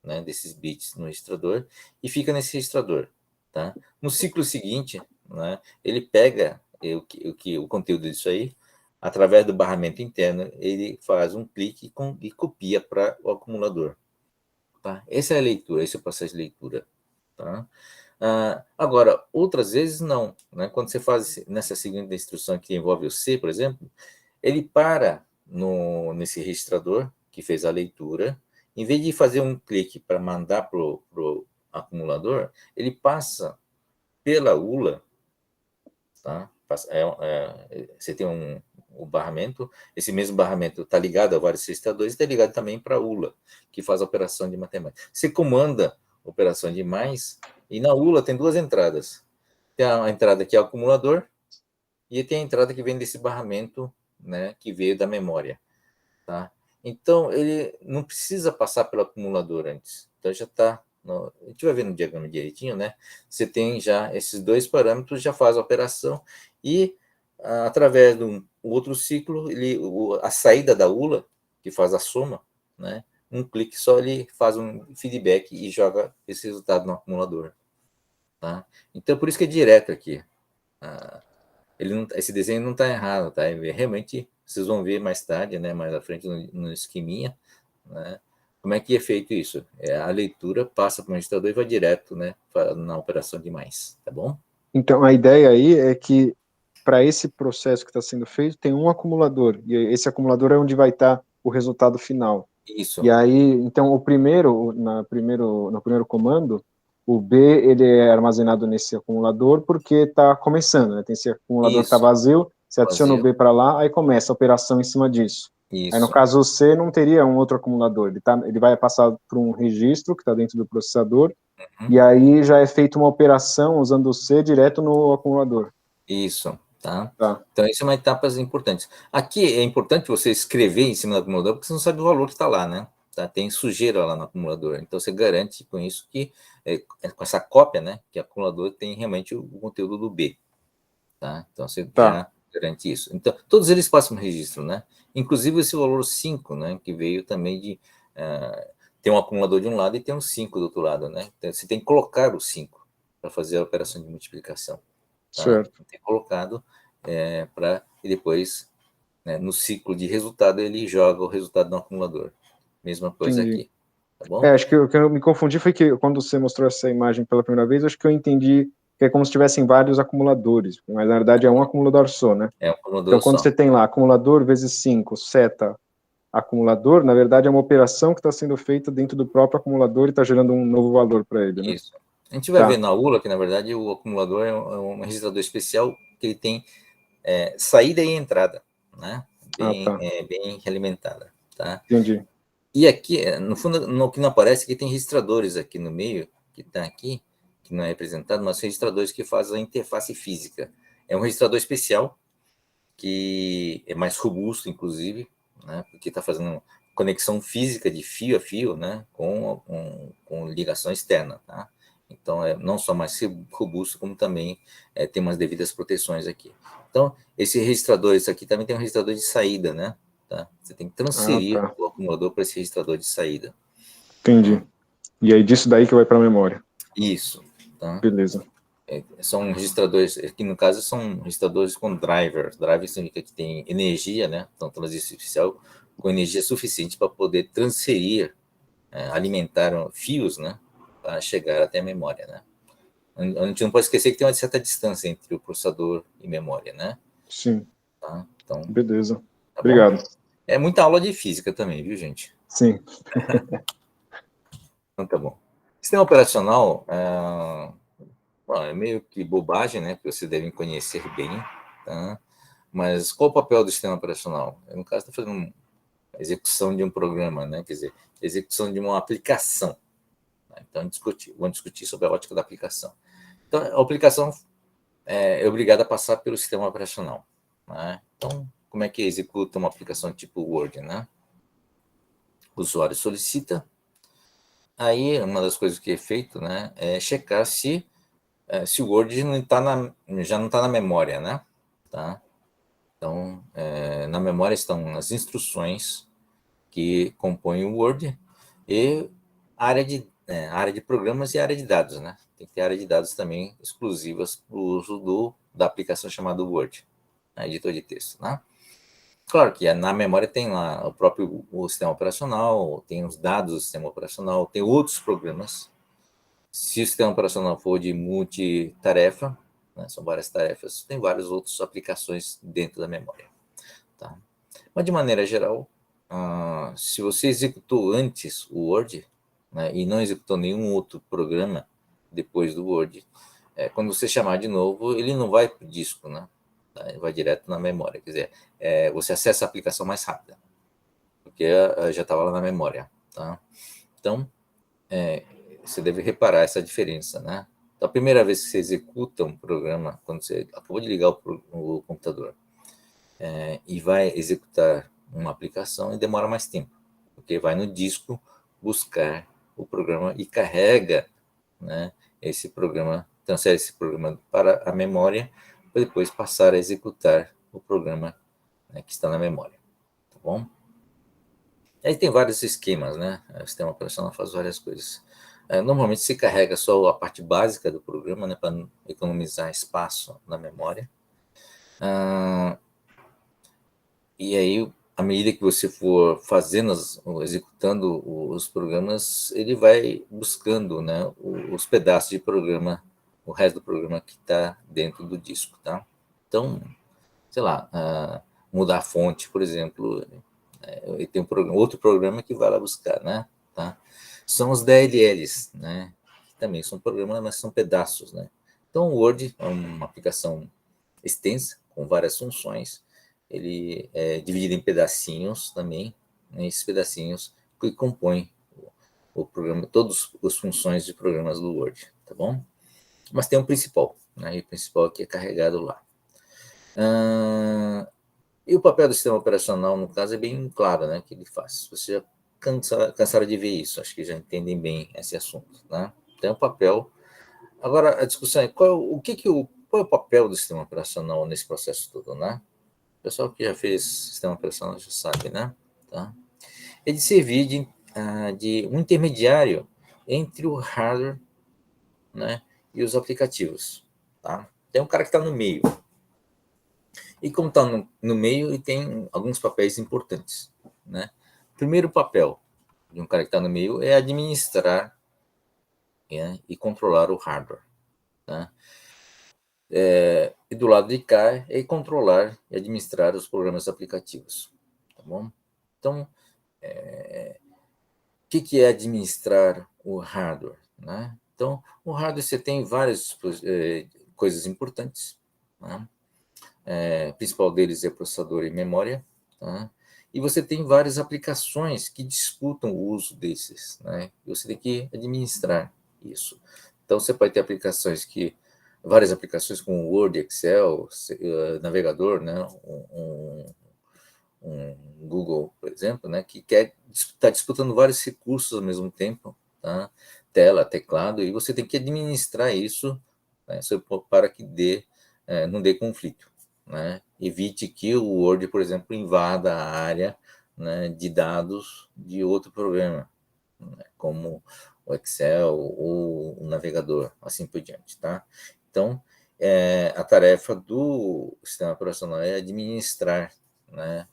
né, desses bits no registrador e fica nesse registrador, tá? No ciclo seguinte, né, ele pega o conteúdo disso aí, através do barramento interno, ele faz um clique e copia para o acumulador, tá? Essa é a leitura, esse é o processo de leitura, tá? Agora, outras vezes não, né? Quando você faz nessa seguinte instrução que envolve o C, por exemplo, ele para nesse registrador que fez a leitura, em vez de fazer um clique para mandar para o acumulador, ele passa pela ULA, tá? Você tem o barramento, esse mesmo barramento está ligado a vários registradores e está ligado também para a ULA, que faz a operação de matemática. Você comanda a operação de mais, e na ULA tem duas entradas. Tem a entrada que é o acumulador, e tem a entrada que vem desse barramento, né, que veio da memória. Tá? Então, ele não precisa passar pelo acumulador antes. Então, já está. A gente vai ver no diagrama direitinho, né? Você tem já esses dois parâmetros, já faz a operação, e através de um outro ciclo, a saída da ULA, que faz a soma, né? Um clique só, ele faz um feedback e joga esse resultado no acumulador. Tá? Então, por isso que é direto aqui. Esse desenho não está errado, tá? Realmente, vocês vão ver mais tarde, né, mais à frente no esqueminha, né, como é que é feito isso. A leitura passa para o registrador e vai direto, né, na operação de mais, tá bom? Então, a ideia aí é que para esse processo que está sendo feito, tem um acumulador, e esse acumulador é onde vai estar o resultado final. Isso. E aí, então, no primeiro comando, o B ele é armazenado nesse acumulador porque está começando, né? Tem esse acumulador que está vazio, você adiciona o B para lá, aí começa a operação em cima disso. Isso. Aí, no caso, o C não teria um outro acumulador, ele vai passar por um registro que está dentro do processador, e aí já é feita uma operação usando o C direto no acumulador. Isso, tá? Tá. Então, isso é uma etapa importante. Aqui é importante você escrever em cima do acumulador, porque você não sabe o valor que está lá, né? Tá? Tem sujeira lá no acumulador. Então, você garante com isso que, com essa cópia, né, que o acumulador tem realmente o conteúdo do B. Tá? Então, você já garante isso. Então, todos eles passam no registro, né? Inclusive esse valor 5, né, que veio também de... tem um acumulador de um lado e tem um 5 do outro lado, né? Então, você tem que colocar o 5 para fazer a operação de multiplicação. Tá? Certo. Tem colocado para e depois, né, no ciclo de resultado, ele joga o resultado no acumulador. Mesma coisa aqui. Tá bom? Acho que o que eu me confundi foi que quando você mostrou essa imagem pela primeira vez, acho que eu entendi que é como se tivessem vários acumuladores, mas na verdade é um acumulador só, né? É um acumulador então, quando só. você tem lá acumulador vezes 5, seta, acumulador, na verdade é uma operação que está sendo feita dentro do próprio acumulador e está gerando um novo valor para ele, né? Isso. A gente vai ver na ULA que, na verdade, o acumulador é um registrador especial que ele tem saída e entrada, né? Bem alimentada, tá? Entendi. E aqui, no fundo, no que não aparece, que tem registradores aqui no meio, que está aqui, que não é representado, mas são registradores que fazem a interface física. É um registrador especial, que é mais robusto, inclusive, né, porque está fazendo conexão física de fio a fio, né, com ligação externa. Tá? Então, não só mais robusto, como também tem umas devidas proteções aqui. Então, esse registrador, isso aqui também tem um registrador de saída, né? Tá? Você tem que transferir o acumulador para esse registrador de saída. Entendi. E aí disso daí que vai para a memória. Isso. Tá? Beleza. São registradores, que no caso são registradores com driver. Driver significa que tem energia, né? Então, transistor artificial com energia suficiente para poder transferir, alimentar fios, né? Para chegar até a memória, né? A gente não pode esquecer que tem uma certa distância entre o processador e memória, né? Sim. Tá? Então, beleza. tá Obrigado. bom? É muita aula de física também, viu, gente? Sim. Então, tá bom. Sistema operacional é meio que bobagem, né? Que vocês devem conhecer bem, tá? Mas qual o papel do sistema operacional? No caso, está fazendo uma execução de um programa, né? Quer dizer, execução de uma aplicação. Então, vamos discutir sobre a ótica da aplicação. Então, a aplicação é obrigada a passar pelo sistema operacional, né? Então, como é que executa uma aplicação tipo Word, né? O usuário solicita, aí uma das coisas que é feito, né, é checar se o Word não já não está na memória, né? Tá? Então, na memória estão as instruções que compõem o Word e a área de programas e a área de dados, né? Tem que ter área de dados também exclusivas para o uso da aplicação chamada Word, editor de texto, né? Claro que na memória tem lá o sistema operacional, tem os dados do sistema operacional, tem outros programas. Se o sistema operacional for de multitarefa, né, são várias tarefas, tem várias outras aplicações dentro da memória. Tá? Mas, de maneira geral, se você executou antes o Word, né, e não executou nenhum outro programa depois do Word, quando você chamar de novo, ele não vai para o disco, né? Tá? Ele vai direto na memória. Quer dizer, você acessa a aplicação mais rápida, porque já estava lá na memória. Tá? Então, você deve reparar essa diferença, né? Então, a primeira vez que você executa um programa, quando você acabou de ligar o computador, e vai executar uma aplicação, e demora mais tempo, porque vai no disco buscar o programa e carrega, né, esse programa, transfere esse programa para a memória, para depois passar a executar o programa, né, que está na memória. Tá bom? Aí tem vários esquemas, né? O sistema operacional faz várias coisas. Normalmente se carrega só a parte básica do programa, né, para economizar espaço na memória. E aí, à medida que você for executando os programas, ele vai buscando, né, os pedaços de programa, o resto do programa que está dentro do disco, tá? Então, sei lá, mudar a fonte, por exemplo, e tem outro programa que vai lá buscar, né? Tá? São os DLLs, né? Que também são programas, mas são pedaços, né? Então, o Word é uma aplicação extensa, com várias funções. Ele é dividido em pedacinhos também, né? Esses pedacinhos que compõem o programa, todas as funções de programas do Word, tá bom? Mas tem um principal, né? E o principal que é carregado lá. E o papel do sistema operacional, no caso, é bem claro, né, que ele faz. Você já cansaram de ver isso, acho que já entendem bem esse assunto, né? Então, o papel... Agora, a discussão é qual é o papel do sistema operacional nesse processo todo, né? O pessoal que já fez sistema operacional já sabe, né? Tá? É de servir de um intermediário entre o hardware, né, e os aplicativos, tá? Tem um cara que está no meio. E como está no meio, ele tem alguns papéis importantes, né? O primeiro papel de um cara que está no meio é administrar, né, e controlar o hardware, né? E do lado de cá é controlar e administrar os programas aplicativos, tá bom? Então, o que é administrar o hardware, né? Então, o hardware você tem várias coisas importantes, né? O principal deles é processador e memória, tá? E você tem várias aplicações que disputam o uso desses, né? E você tem que administrar isso. Então, você pode ter várias aplicações como Word, Excel, navegador, né? Um Google, por exemplo, né? Que quer estar disputando vários recursos ao mesmo tempo, tá? Tela, teclado, e você tem que administrar isso, né, para que não dê conflito, né? Evite que o Word, por exemplo, invada a área, né, de dados de outro programa, né, como o Excel ou o navegador, assim por diante, tá? Então, a tarefa do sistema operacional é administrar, né,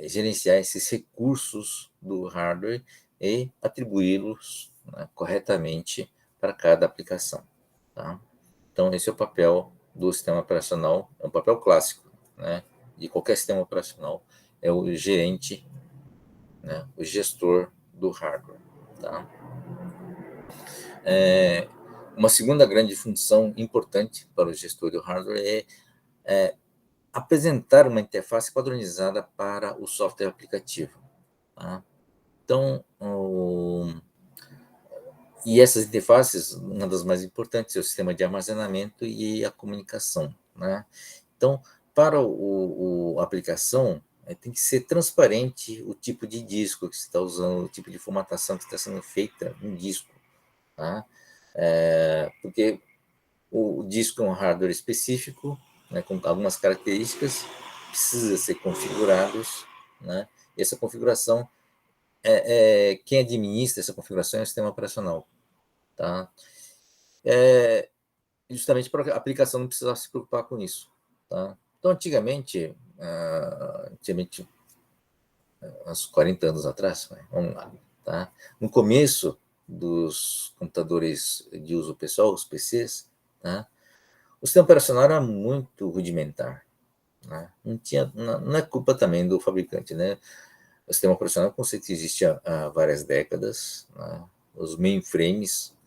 gerenciar esses recursos do hardware e atribuí-los, né, corretamente para cada aplicação, tá? Então, esse é o papel do sistema operacional, é um papel clássico, né, de qualquer sistema operacional, é o gerente, né, o gestor do hardware. Tá? Uma segunda grande função importante para o gestor do hardware é apresentar uma interface padronizada para o software aplicativo. Tá? Então, e essas interfaces, uma das mais importantes é o sistema de armazenamento e a comunicação. Né? Então, para a aplicação, tem que ser transparente o tipo de disco que você está usando, o tipo de formatação que está sendo feita no disco. Tá? Porque o disco é um hardware específico, né, com algumas características, precisa ser configurados, né? E essa configuração, quem administra essa configuração é o sistema operacional. Tá? Justamente para a aplicação não precisar se preocupar com isso. Tá? Então, antigamente, uns 40 anos atrás, vamos lá, tá? No começo dos computadores de uso pessoal, os PCs, tá? O sistema operacional era muito rudimentar. Né? Não é culpa também do fabricante. Né? O sistema operacional é um conceito que existe há várias décadas. Né? Os mainframes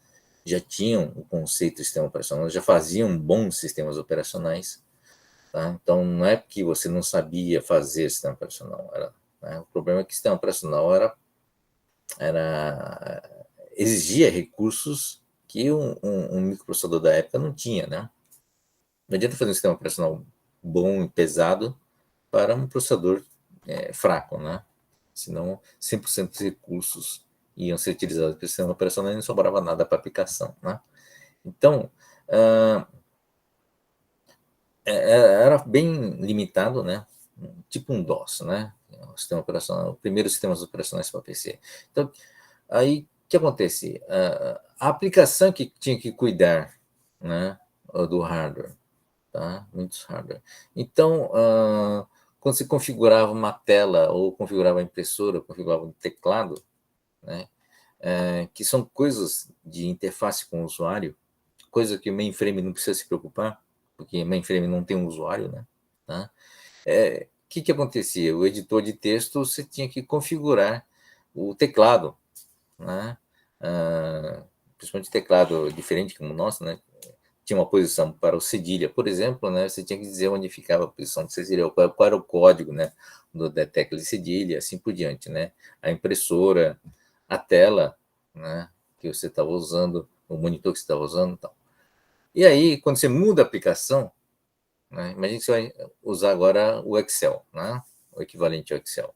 já tinham o conceito de sistema operacional, já faziam bons sistemas operacionais. Tá? Então, não é que você não sabia fazer sistema operacional. Né? O problema é que o sistema operacional exigia recursos que um microprocessador da época não tinha. Né? Não adianta fazer um sistema operacional bom e pesado para um processador fraco, né? Senão 100% dos recursos iam ser utilizados para o sistema operacional e não sobrava nada para a aplicação, né? Então, era bem limitado, né? Tipo um DOS, né? O sistema operacional, o primeiro sistema operacionais para PC. Então, aí o que acontece? A aplicação que tinha que cuidar, né, do hardware, tá? Muitos hardware. Então, quando você configurava uma tela, ou configurava a impressora, ou configurava um teclado, né, que são coisas de interface com o usuário, coisa que o mainframe não precisa se preocupar, porque mainframe não tem um usuário, né? Tá? O que acontecia? O editor de texto, você tinha que configurar o teclado, né? Principalmente teclado diferente como o nosso, né? Tinha uma posição para o cedilha, por exemplo, né? Você tinha que dizer onde ficava a posição de cedilha, qual era o código, né? Da tecla de cedilha, assim por diante, né? A impressora, a tela, né? Que você estava usando, o monitor que você estava usando, e tal. E aí, quando você muda a aplicação, né? Imagina que você vai usar agora o Excel, né? O equivalente ao Excel.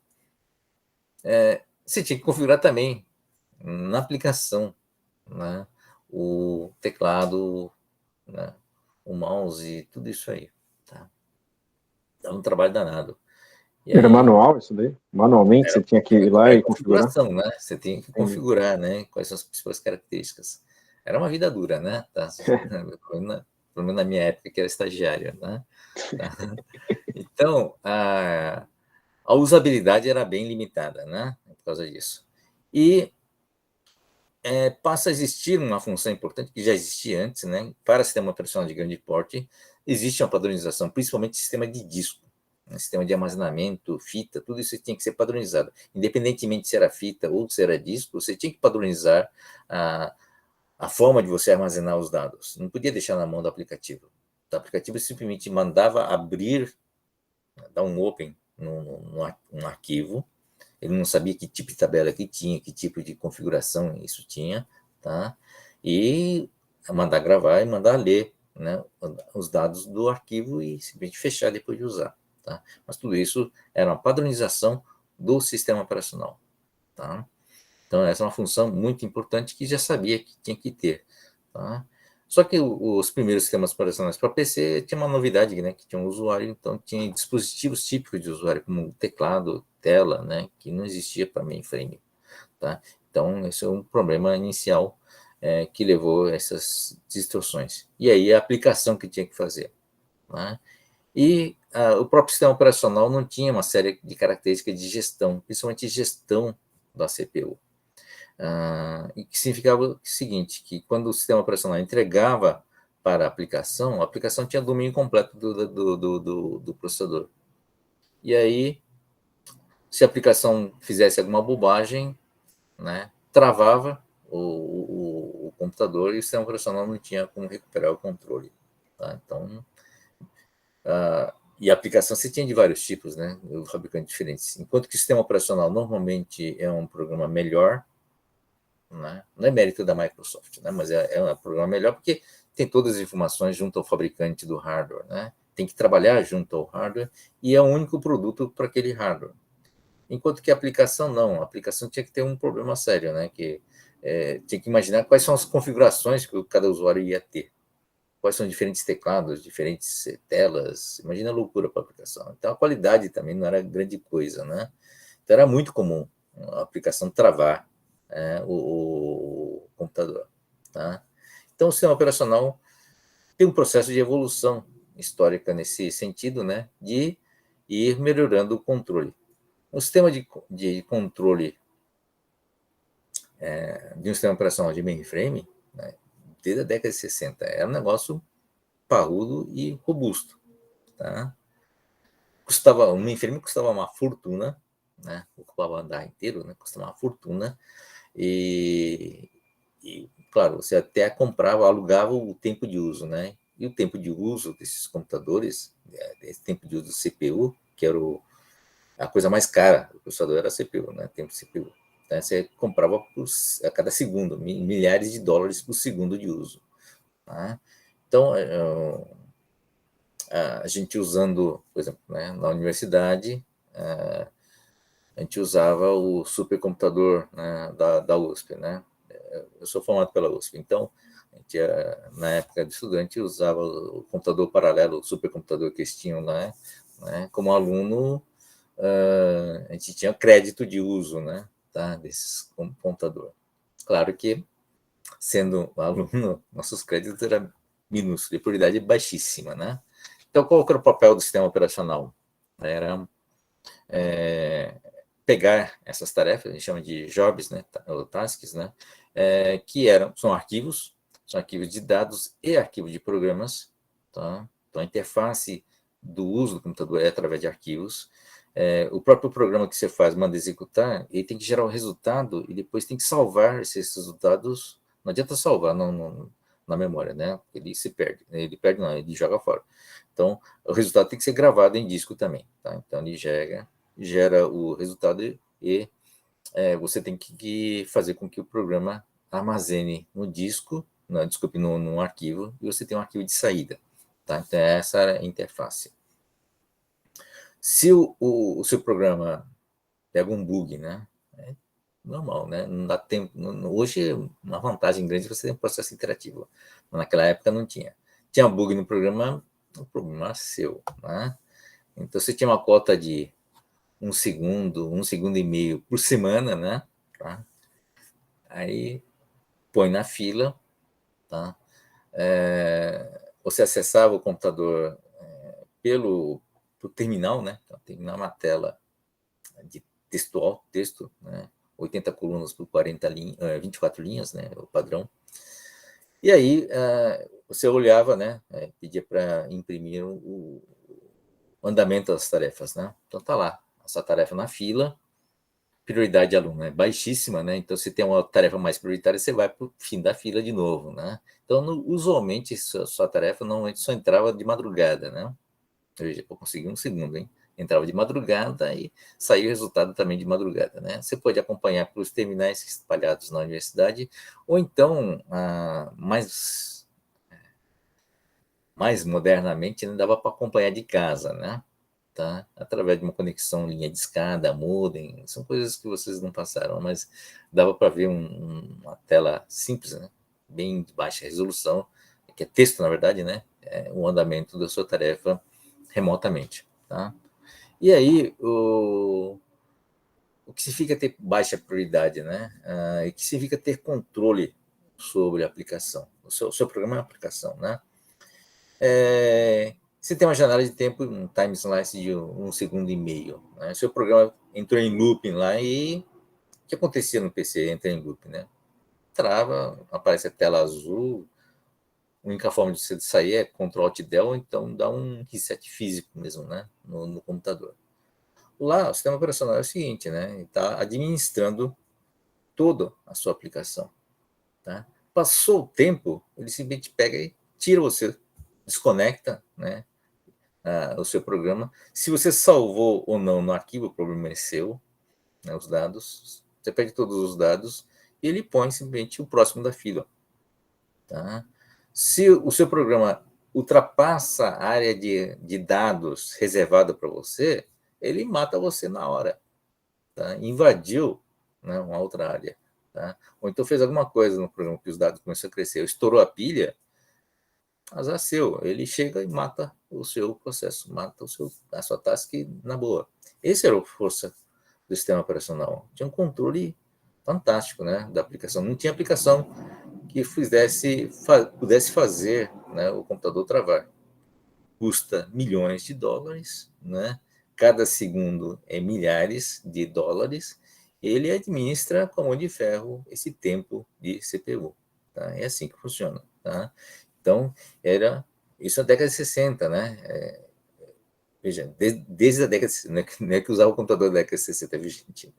Você tinha que configurar também na aplicação, né? O teclado, né? O mouse, tudo isso aí. Tá? Dá um trabalho danado. E Era aí, manual isso daí? Manualmente você tinha que ir lá e configurar? configuração, né? Você tem que configurar, né? Quais são as principais características. Era uma vida dura, né? Tá? Pelo menos na minha época, que era estagiário, né? Tá? Então, a usabilidade era bem limitada, né? Por causa disso. E passa a existir uma função importante que já existia antes, né? Para sistema operacional de grande porte, existe uma padronização, principalmente sistema de disco, né? Sistema de armazenamento, fita, tudo isso tinha que ser padronizado. Independentemente se era fita ou se era disco, você tinha que padronizar a forma de você armazenar os dados. Não podia deixar na mão do aplicativo. O aplicativo simplesmente mandava abrir, dar um open num arquivo. Ele não sabia que tipo de tabela que tinha, que tipo de configuração isso tinha, tá? E mandar gravar e mandar ler, né, os dados do arquivo e simplesmente fechar depois de usar, tá? Mas tudo isso era uma padronização do sistema operacional, tá? Então essa é uma função muito importante que já sabia que tinha que ter, tá? Só que os primeiros sistemas operacionais para PC tinha uma novidade, né, que tinha um usuário, então tinha dispositivos típicos de usuário, como teclado, tela, né, que não existia para mainframe. Tá? Então, esse é um problema inicial que levou a essas distorções. E aí, a aplicação que tinha que fazer. Né? E o próprio sistema operacional não tinha uma série de características de gestão, principalmente gestão da CPU. E que significava o seguinte, que quando o sistema operacional entregava para a aplicação tinha domínio completo do processador. E aí, se a aplicação fizesse alguma bobagem, né, travava o computador e o sistema operacional não tinha como recuperar o controle. Tá? Então, e a aplicação você tinha de vários tipos, né, fabricantes diferentes. Enquanto que o sistema operacional normalmente é um programa melhor, né, não é mérito da Microsoft, né, mas é um programa melhor porque tem todas as informações junto ao fabricante do hardware, né, tem que trabalhar junto ao hardware e é o único produto para aquele hardware. Enquanto que a aplicação não, a aplicação tinha que ter um problema sério, né? Que tinha que imaginar quais são as configurações que cada usuário ia ter, quais são os diferentes teclados, diferentes telas. Imagina a loucura para a aplicação. Então a qualidade também não era grande coisa, né? Então era muito comum a aplicação travar o computador, tá? Então o sistema operacional tem um processo de evolução histórica nesse sentido, né? De ir melhorando o controle. O sistema de controle de um sistema operacional de mainframe, né, desde a década de 60, era um negócio parrudo e robusto. Tá? O mainframe custava uma fortuna, né, ocupava andar inteiro, né, custava uma fortuna, e, claro, você até comprava, alugava o tempo de uso, né? E o tempo de uso desses computadores, esse tempo de uso do CPU, que era a coisa mais cara do processador era a CPU, né? Tempo de CPU. Então, você comprava a cada segundo, milhares de dólares por segundo de uso. Tá? Então, a gente usando, por exemplo, né, na universidade, a gente usava o supercomputador, né, da USP, né? Eu sou formado pela USP, então, a gente, na época de estudante, usava o computador paralelo, o supercomputador que eles tinham lá, né? Como aluno, a gente tinha crédito de uso, né, tá, desses computador. Claro que, sendo aluno, nossos créditos eram minúsculos, de prioridade baixíssima, né? Então, qual era o papel do sistema operacional? Era pegar essas tarefas, a gente chama de jobs, né, ou tasks, né, são arquivos de dados e arquivos de programas, tá? Então, a interface do uso do computador é através de arquivos. O próprio programa que você faz, manda executar, ele tem que gerar o resultado e depois tem que salvar esses resultados. Não adianta salvar na memória, né? Ele se perde. Ele perde, não, ele joga fora. Então, o resultado tem que ser gravado em disco também, tá? Então, ele gera o resultado e você tem que fazer com que o programa armazene no disco, no arquivo, e você tem um arquivo de saída. Tá? Então, essa é a interface. Se o seu programa pega um bug, né? É normal, né? Não dá tempo. Hoje, uma vantagem grande você tem um processo interativo. Mas naquela época não tinha. Tinha um bug no programa, o problema é seu, né? Então, você tinha uma cota de 1 segundo e meio por semana, né? Tá? Aí põe na fila, tá? Você acessava o computador pelo terminal, né? Então, terminal é uma tela de texto, né? 80 colunas por 24 linhas, né? O padrão. E aí você olhava, né? Pedia para imprimir o andamento das tarefas, né? Então tá lá, essa tarefa na fila, prioridade de aluno é baixíssima, né? Então, se tem uma tarefa mais prioritária, você vai para o fim da fila de novo, né? Então, usualmente, sua tarefa normalmente só entrava de madrugada, né? Eu consegui 1 segundo, hein? Entrava de madrugada e saía o resultado também de madrugada, né? Você pode acompanhar pelos terminais espalhados na universidade, ou então, mais modernamente, não dava para acompanhar de casa, né? Tá? Através de uma conexão linha de escada, modem, são coisas que vocês não passaram, mas dava para ver uma tela simples, né? Bem de baixa resolução, que é texto, na verdade, né? O andamento da sua tarefa remotamente. Tá? E aí, o que significa ter baixa prioridade, né? E o que significa ter controle sobre a aplicação? O seu programa é uma aplicação, né? Você tem uma janela de tempo, um time slice de 1 segundo e meio. Né? Seu programa entrou em looping lá e o que acontecia no PC entra em looping, né? Trava, aparece a tela azul, a única forma de você sair é Ctrl+Alt+Del, ou então dá um reset físico mesmo, né, no computador. Lá, o sistema operacional é o seguinte, né, ele está administrando toda a sua aplicação. Tá? Passou o tempo, ele simplesmente pega e tira você, desconecta, né, o seu programa. Se você salvou ou não no arquivo, o problema é seu, né, os dados. Você perde todos os dados e ele põe simplesmente o próximo da fila. Tá? Se o seu programa ultrapassa a área de dados reservada para você, ele mata você na hora. Tá? Invadiu, né, uma outra área. Tá? Ou então fez alguma coisa no programa que os dados começaram a crescer, estourou a pilha, azar seu, ele chega e mata o seu processo, mata a sua task na boa. Esse era a força do sistema operacional. Tinha um controle fantástico, né, da aplicação. Não tinha aplicação que pudesse fazer, né, o computador travar. Custa milhões de dólares, né? Cada segundo é milhares de dólares. Ele administra com a mão de ferro esse tempo de CPU. Tá? É assim que funciona. Tá? Então, era isso na década de 60, né? Veja, desde a década de 60, não é que usava o computador da década de 60, gente.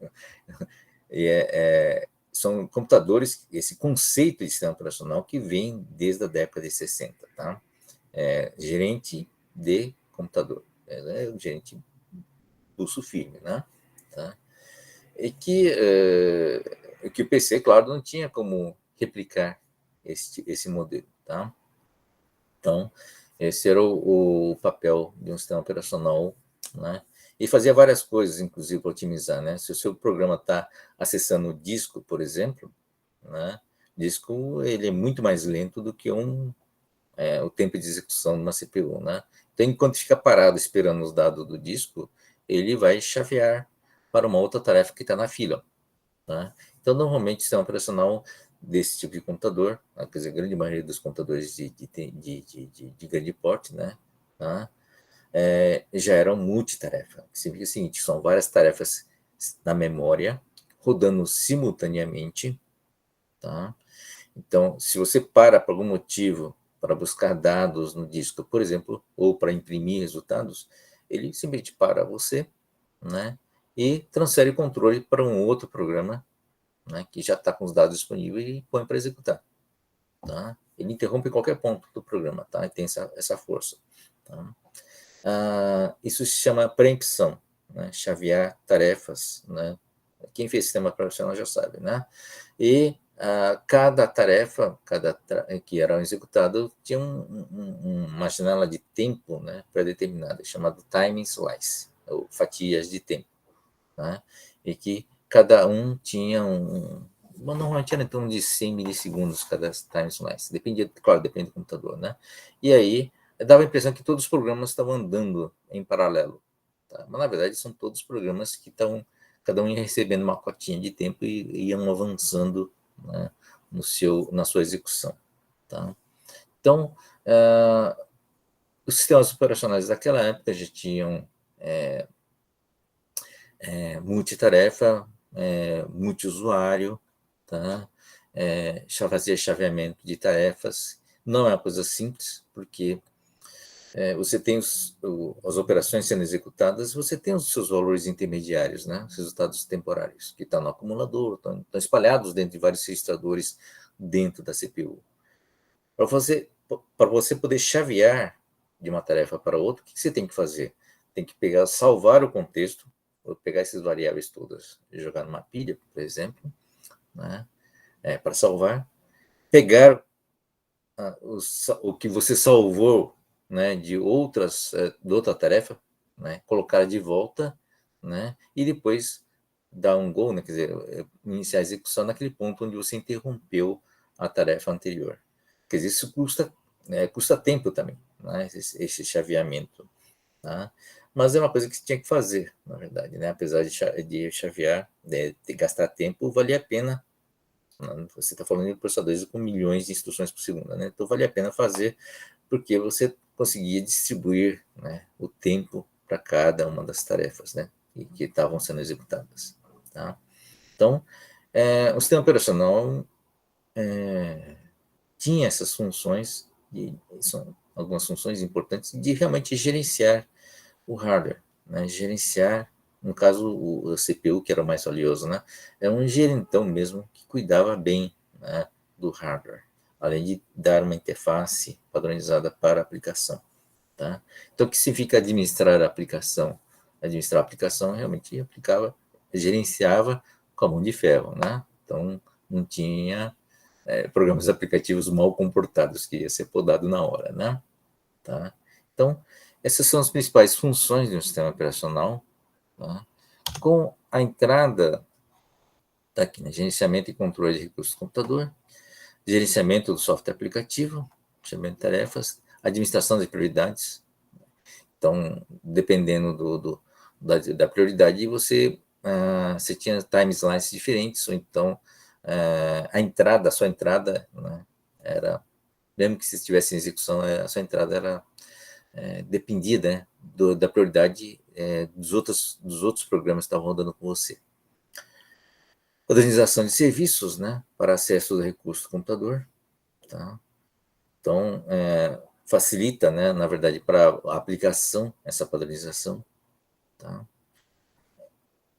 São computadores, esse conceito de sistema operacional que vem desde a década de 60, tá? Gerente de computador, é o gerente pulso firme, né? Tá? E que o PC, claro, não tinha como replicar esse modelo, tá? Então, esse era o papel de um sistema operacional, né? E fazia várias coisas, inclusive, para otimizar, né? Se o seu programa está acessando o disco, por exemplo, né? O disco ele é muito mais lento do que o tempo de execução de uma CPU, né? Então, enquanto fica parado esperando os dados do disco, ele vai chavear para uma outra tarefa que está na fila, tá? Então, normalmente, o sistema operacional desse tipo de computador, quer dizer, a grande maioria dos computadores de grande porte, né, tá? Já eram multitarefa. Significa o seguinte, são várias tarefas na memória, rodando simultaneamente, tá? Então, se você para por algum motivo para buscar dados no disco, por exemplo, ou para imprimir resultados, ele simplesmente para você, né, e transfere o controle para um outro programa, né, que já está com os dados disponíveis e põe para executar. Tá? Ele interrompe em qualquer ponto do programa, tá? E tem essa força. Tá? Isso se chama preempção, né? Chavear tarefas, né? Quem fez sistema operacional já sabe, né? E cada tarefa, que era executada, tinha uma janela de tempo, né, pré-determinada, chamada time slice, ou fatias de tempo, né? E que cada um tinha normalmente era em torno de 100 milissegundos cada time slice, claro, depende do computador, né? E aí dava a impressão que todos os programas estavam andando em paralelo, tá? Mas na verdade são todos programas que estão, cada um ia recebendo uma cotinha de tempo e iam avançando, né, na sua execução, tá? Então, os sistemas operacionais daquela época já tinham multitarefa, multiusuário, tá? Fazia chaveamento de tarefas. Não é uma coisa simples, porque você tem as operações sendo executadas, você tem os seus valores intermediários, né? Os resultados temporários, que estão no acumulador, estão espalhados dentro de vários registradores dentro da CPU. Para você poder chavear de uma tarefa para outra, o que você tem que fazer? Tem que salvar o contexto, ou pegar essas variáveis todas e jogar numa pilha, por exemplo, né? Para salvar, pegar o que você salvou, né, de outra tarefa, né, colocar de volta, né, e depois dar um go, né, quer dizer, iniciar a execução naquele ponto onde você interrompeu a tarefa anterior. Quer dizer, isso custa tempo também, né, esse chaveamento. Tá? Mas é uma coisa que você tinha que fazer, na verdade, né? Apesar de chavear, de gastar tempo, valia a pena. Você está falando de processadores com milhões de instruções por segundo, né? Então valia a pena fazer, porque você conseguia distribuir, né, o tempo para cada uma das tarefas, né, que estavam sendo executadas. Tá? Então, o sistema operacional tinha essas funções, são algumas funções importantes de realmente gerenciar o hardware, né? Gerenciar, no caso, o CPU, que era o mais valioso, né? É um gerentão mesmo que cuidava bem, né, do hardware, além de dar uma interface padronizada para a aplicação. Tá? Então, o que significa administrar a aplicação? Administrar a aplicação realmente gerenciava com a mão de ferro, né? Então, não tinha programas aplicativos mal comportados que ia ser podado na hora, né? Tá? Então, essas são as principais funções de um sistema operacional, tá? Com a entrada, tá aqui, né? Gerenciamento e controle de recursos do computador, gerenciamento do software aplicativo, gerenciamento de tarefas, administração de prioridades. Então, dependendo da prioridade, você tinha time slices diferentes, ou então a sua entrada, né, era, mesmo que você estivesse em execução, a sua entrada era dependia, né, da prioridade dos outros programas que estavam rodando com você. Organização de serviços, né, para acesso aos recursos do computador. Tá? Então, facilita, né, na verdade, para a aplicação, essa padronização. Tá?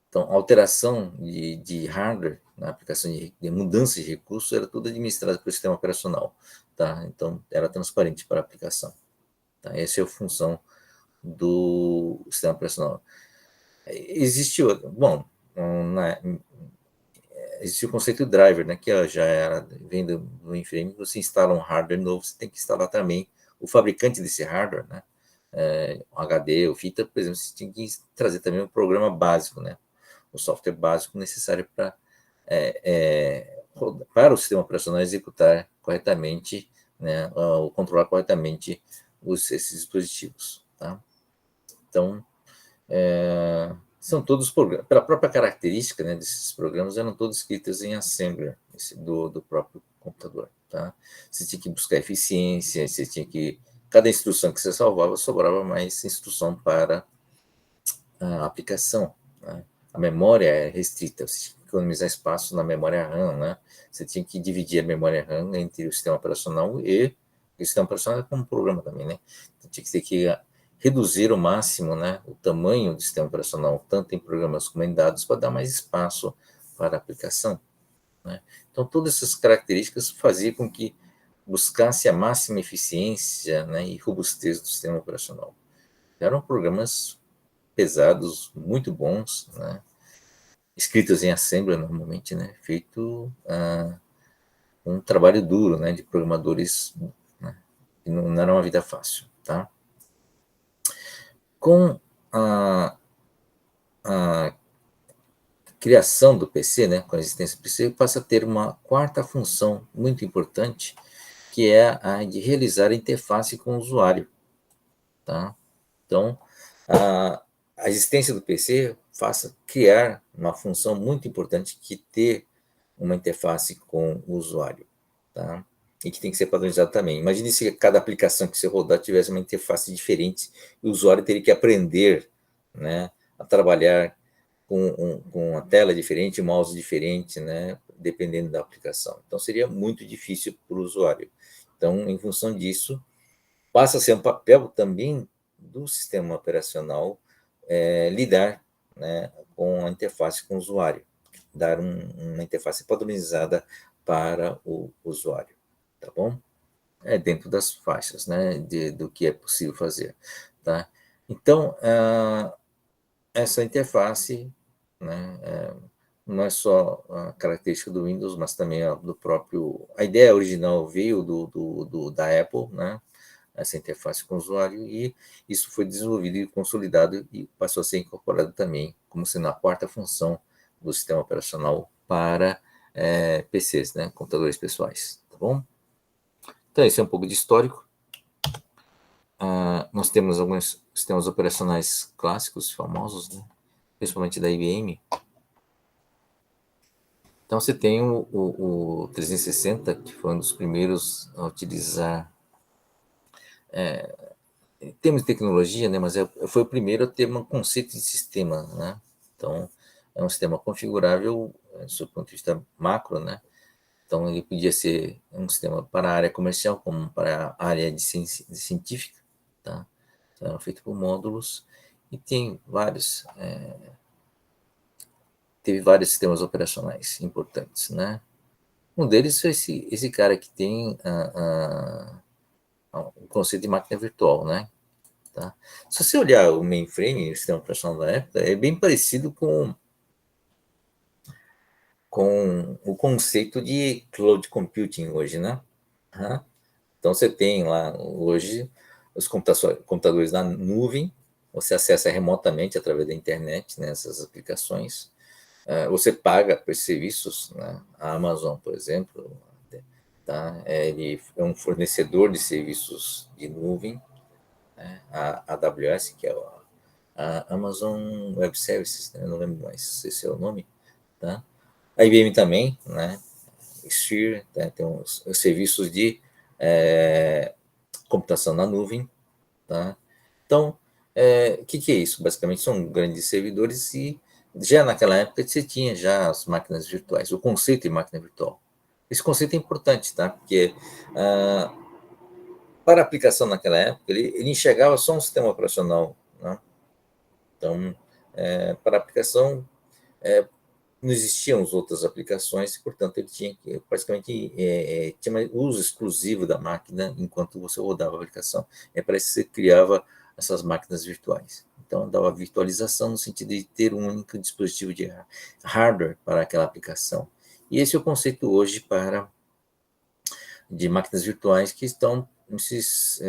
Então, alteração de hardware, na aplicação de mudança de recursos, era tudo administrado pelo sistema operacional. Tá? Então, era transparente para a aplicação. Tá? Essa é a função do sistema operacional. Existe o conceito de driver, né, que já era, vem do mainframe. Você instala um hardware novo, você tem que instalar também o fabricante desse hardware, né, o HD, o fita, por exemplo, você tem que trazer também um programa básico, né, o software básico necessário para o sistema operacional executar corretamente, né, ou controlar corretamente esses dispositivos. Tá? Então, são todos programas, pela própria característica, né, desses programas, eram todos escritos em assembler do próprio computador. Tá? Você tinha que buscar eficiência, cada instrução que você salvava, sobrava mais instrução para a aplicação. Né? A memória é restrita, você tinha que economizar espaço na memória RAM, né? Você tinha que dividir a memória RAM entre o sistema operacional e o sistema operacional é como um programa também, né? Então, tinha que ter que reduzir ao máximo, né, o tamanho do sistema operacional, tanto em programas como em dados, para dar mais espaço para a aplicação. Né? Então, todas essas características faziam com que buscasse a máxima eficiência, né, e robustez do sistema operacional. Eram programas pesados, muito bons, né, escritos em Assembler normalmente, né, feito um trabalho duro, né, de programadores, né, que não era uma vida fácil. Tá? Com a criação do PC, né, com a existência do PC, passa a ter uma quarta função muito importante, que é a de realizar a interface com o usuário. Tá? Então, a existência do PC faça criar uma função muito importante, que ter uma interface com o usuário. Tá? E que tem que ser padronizado também. Imagine se cada aplicação que você rodar tivesse uma interface diferente, e o usuário teria que aprender, né, a trabalhar com uma tela diferente, um mouse diferente, né, dependendo da aplicação. Então, seria muito difícil para o usuário. Então, em função disso, passa a ser um papel também do sistema operacional lidar, né, com a interface com o usuário, dar uma interface padronizada para o usuário, tá bom? Dentro das faixas, né, do que é possível fazer, tá? Então, essa interface, né, não é só a característica do Windows, mas também do próprio... A ideia original veio da Apple, né, essa interface com o usuário, e isso foi desenvolvido e consolidado e passou a ser incorporado também, como sendo a quarta função do sistema operacional para PCs, né, computadores pessoais, tá bom? Então, esse é um pouco de histórico. Nós temos alguns sistemas operacionais clássicos, famosos, né, principalmente da IBM. Então, você tem o 360, que foi um dos primeiros a utilizar, em termos de tecnologia, né, mas foi o primeiro a ter um conceito de sistema. Né? Então, é um sistema configurável, do ponto de vista macro, né, Então, ele podia ser um sistema para a área comercial, como para a área de científica, tá? Então, era feito por módulos, e tem vários, teve vários sistemas operacionais importantes, né? Um deles foi esse cara que tem o conceito de máquina virtual, né? Tá? Se você olhar o mainframe, o sistema operacional da época, é bem parecido com o conceito de cloud computing hoje, né? Então, você tem lá hoje os computadores na nuvem, você acessa remotamente através da internet, né, essas aplicações. Você paga por serviços, né? A Amazon, por exemplo, tá? Ele é um fornecedor de serviços de nuvem, né? A AWS, que é a Amazon Web Services, né? Eu não lembro mais se esse é o nome, tá? A IBM também, né? Sphere, tá? Tem os serviços de computação na nuvem, tá? Então, o que é isso? Basicamente são grandes servidores, e já naquela época você tinha já as máquinas virtuais, o conceito de máquina virtual. Esse conceito é importante, tá? Porque para a aplicação naquela época, ele enxergava só um sistema operacional, né? Então, para a aplicação, não existiam as outras aplicações, e, portanto, ele tinha que, praticamente, tinha uso exclusivo da máquina enquanto você rodava a aplicação. Para isso você criava essas máquinas virtuais. Então, dava virtualização no sentido de ter um único dispositivo de hardware para aquela aplicação. E esse é o conceito hoje de máquinas virtuais que estão nesses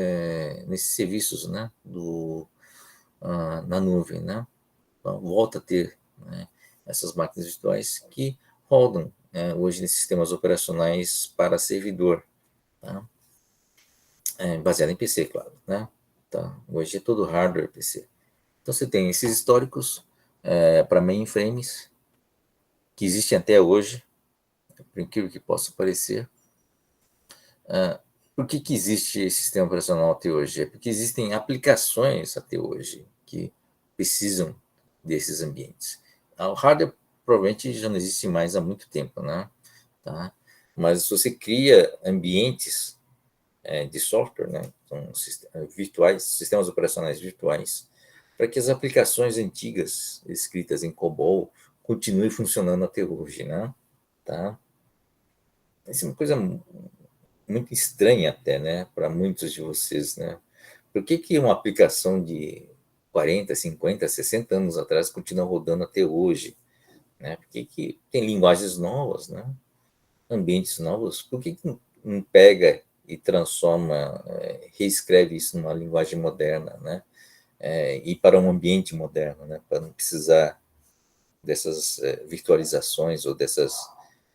serviços, né, na nuvem, né? Então, volta a ter, né, essas máquinas virtuais que rodam, hoje nesses sistemas operacionais para servidor, tá? Baseado em PC, claro, né? Tá? Hoje é todo hardware PC. Então você tem esses históricos para mainframes que existem até hoje, por incrível que possa parecer. Por que existe esse sistema operacional até hoje? É porque existem aplicações até hoje que precisam desses ambientes. O hardware provavelmente já não existe mais há muito tempo, né? Tá? Mas você cria ambientes de software, né? Então, virtuais, sistemas operacionais virtuais, para que as aplicações antigas escritas em COBOL continuem funcionando até hoje, né? Tá? Isso é uma coisa muito estranha até, né, para muitos de vocês, né? Por que uma aplicação de 40, 50, 60 anos atrás continua rodando até hoje, né? Por que tem linguagens novas, né? Ambientes novos? Por que não pega e transforma, reescreve isso numa linguagem moderna, né? E para um ambiente moderno, né? Para não precisar dessas virtualizações ou dessas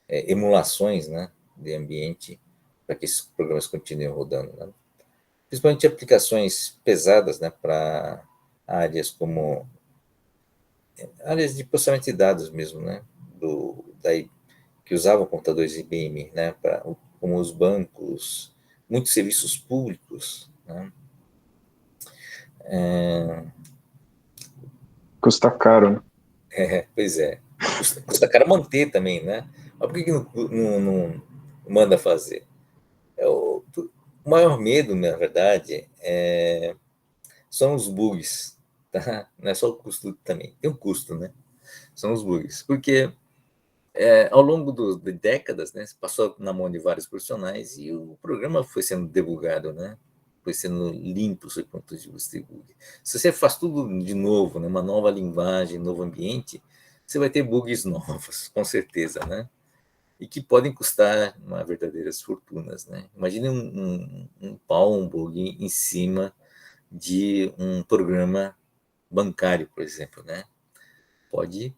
emulações, né, de ambiente, para que esses programas continuem rodando, né? Principalmente aplicações pesadas, né, para áreas como áreas de processamento de dados mesmo, né, que usavam computadores IBM, né, como os bancos, muitos serviços públicos, né? Custa caro, né? Pois é. Custa caro manter também, né? Mas por que não manda fazer? O maior medo, na verdade, são os bugs, tá? Não é só o custo também, tem um custo, né? São os bugs, porque ao longo de décadas, né, passou na mão de vários profissionais e o programa foi sendo debugado, né? Foi sendo limpo sob o ponto de vista de bug. Se você faz tudo de novo, né, uma nova linguagem, novo ambiente, você vai ter bugs novos, com certeza, né? E que podem custar uma verdadeiras fortunas, né? Imagine um bug em cima de um programa bancário, por exemplo, né? Pode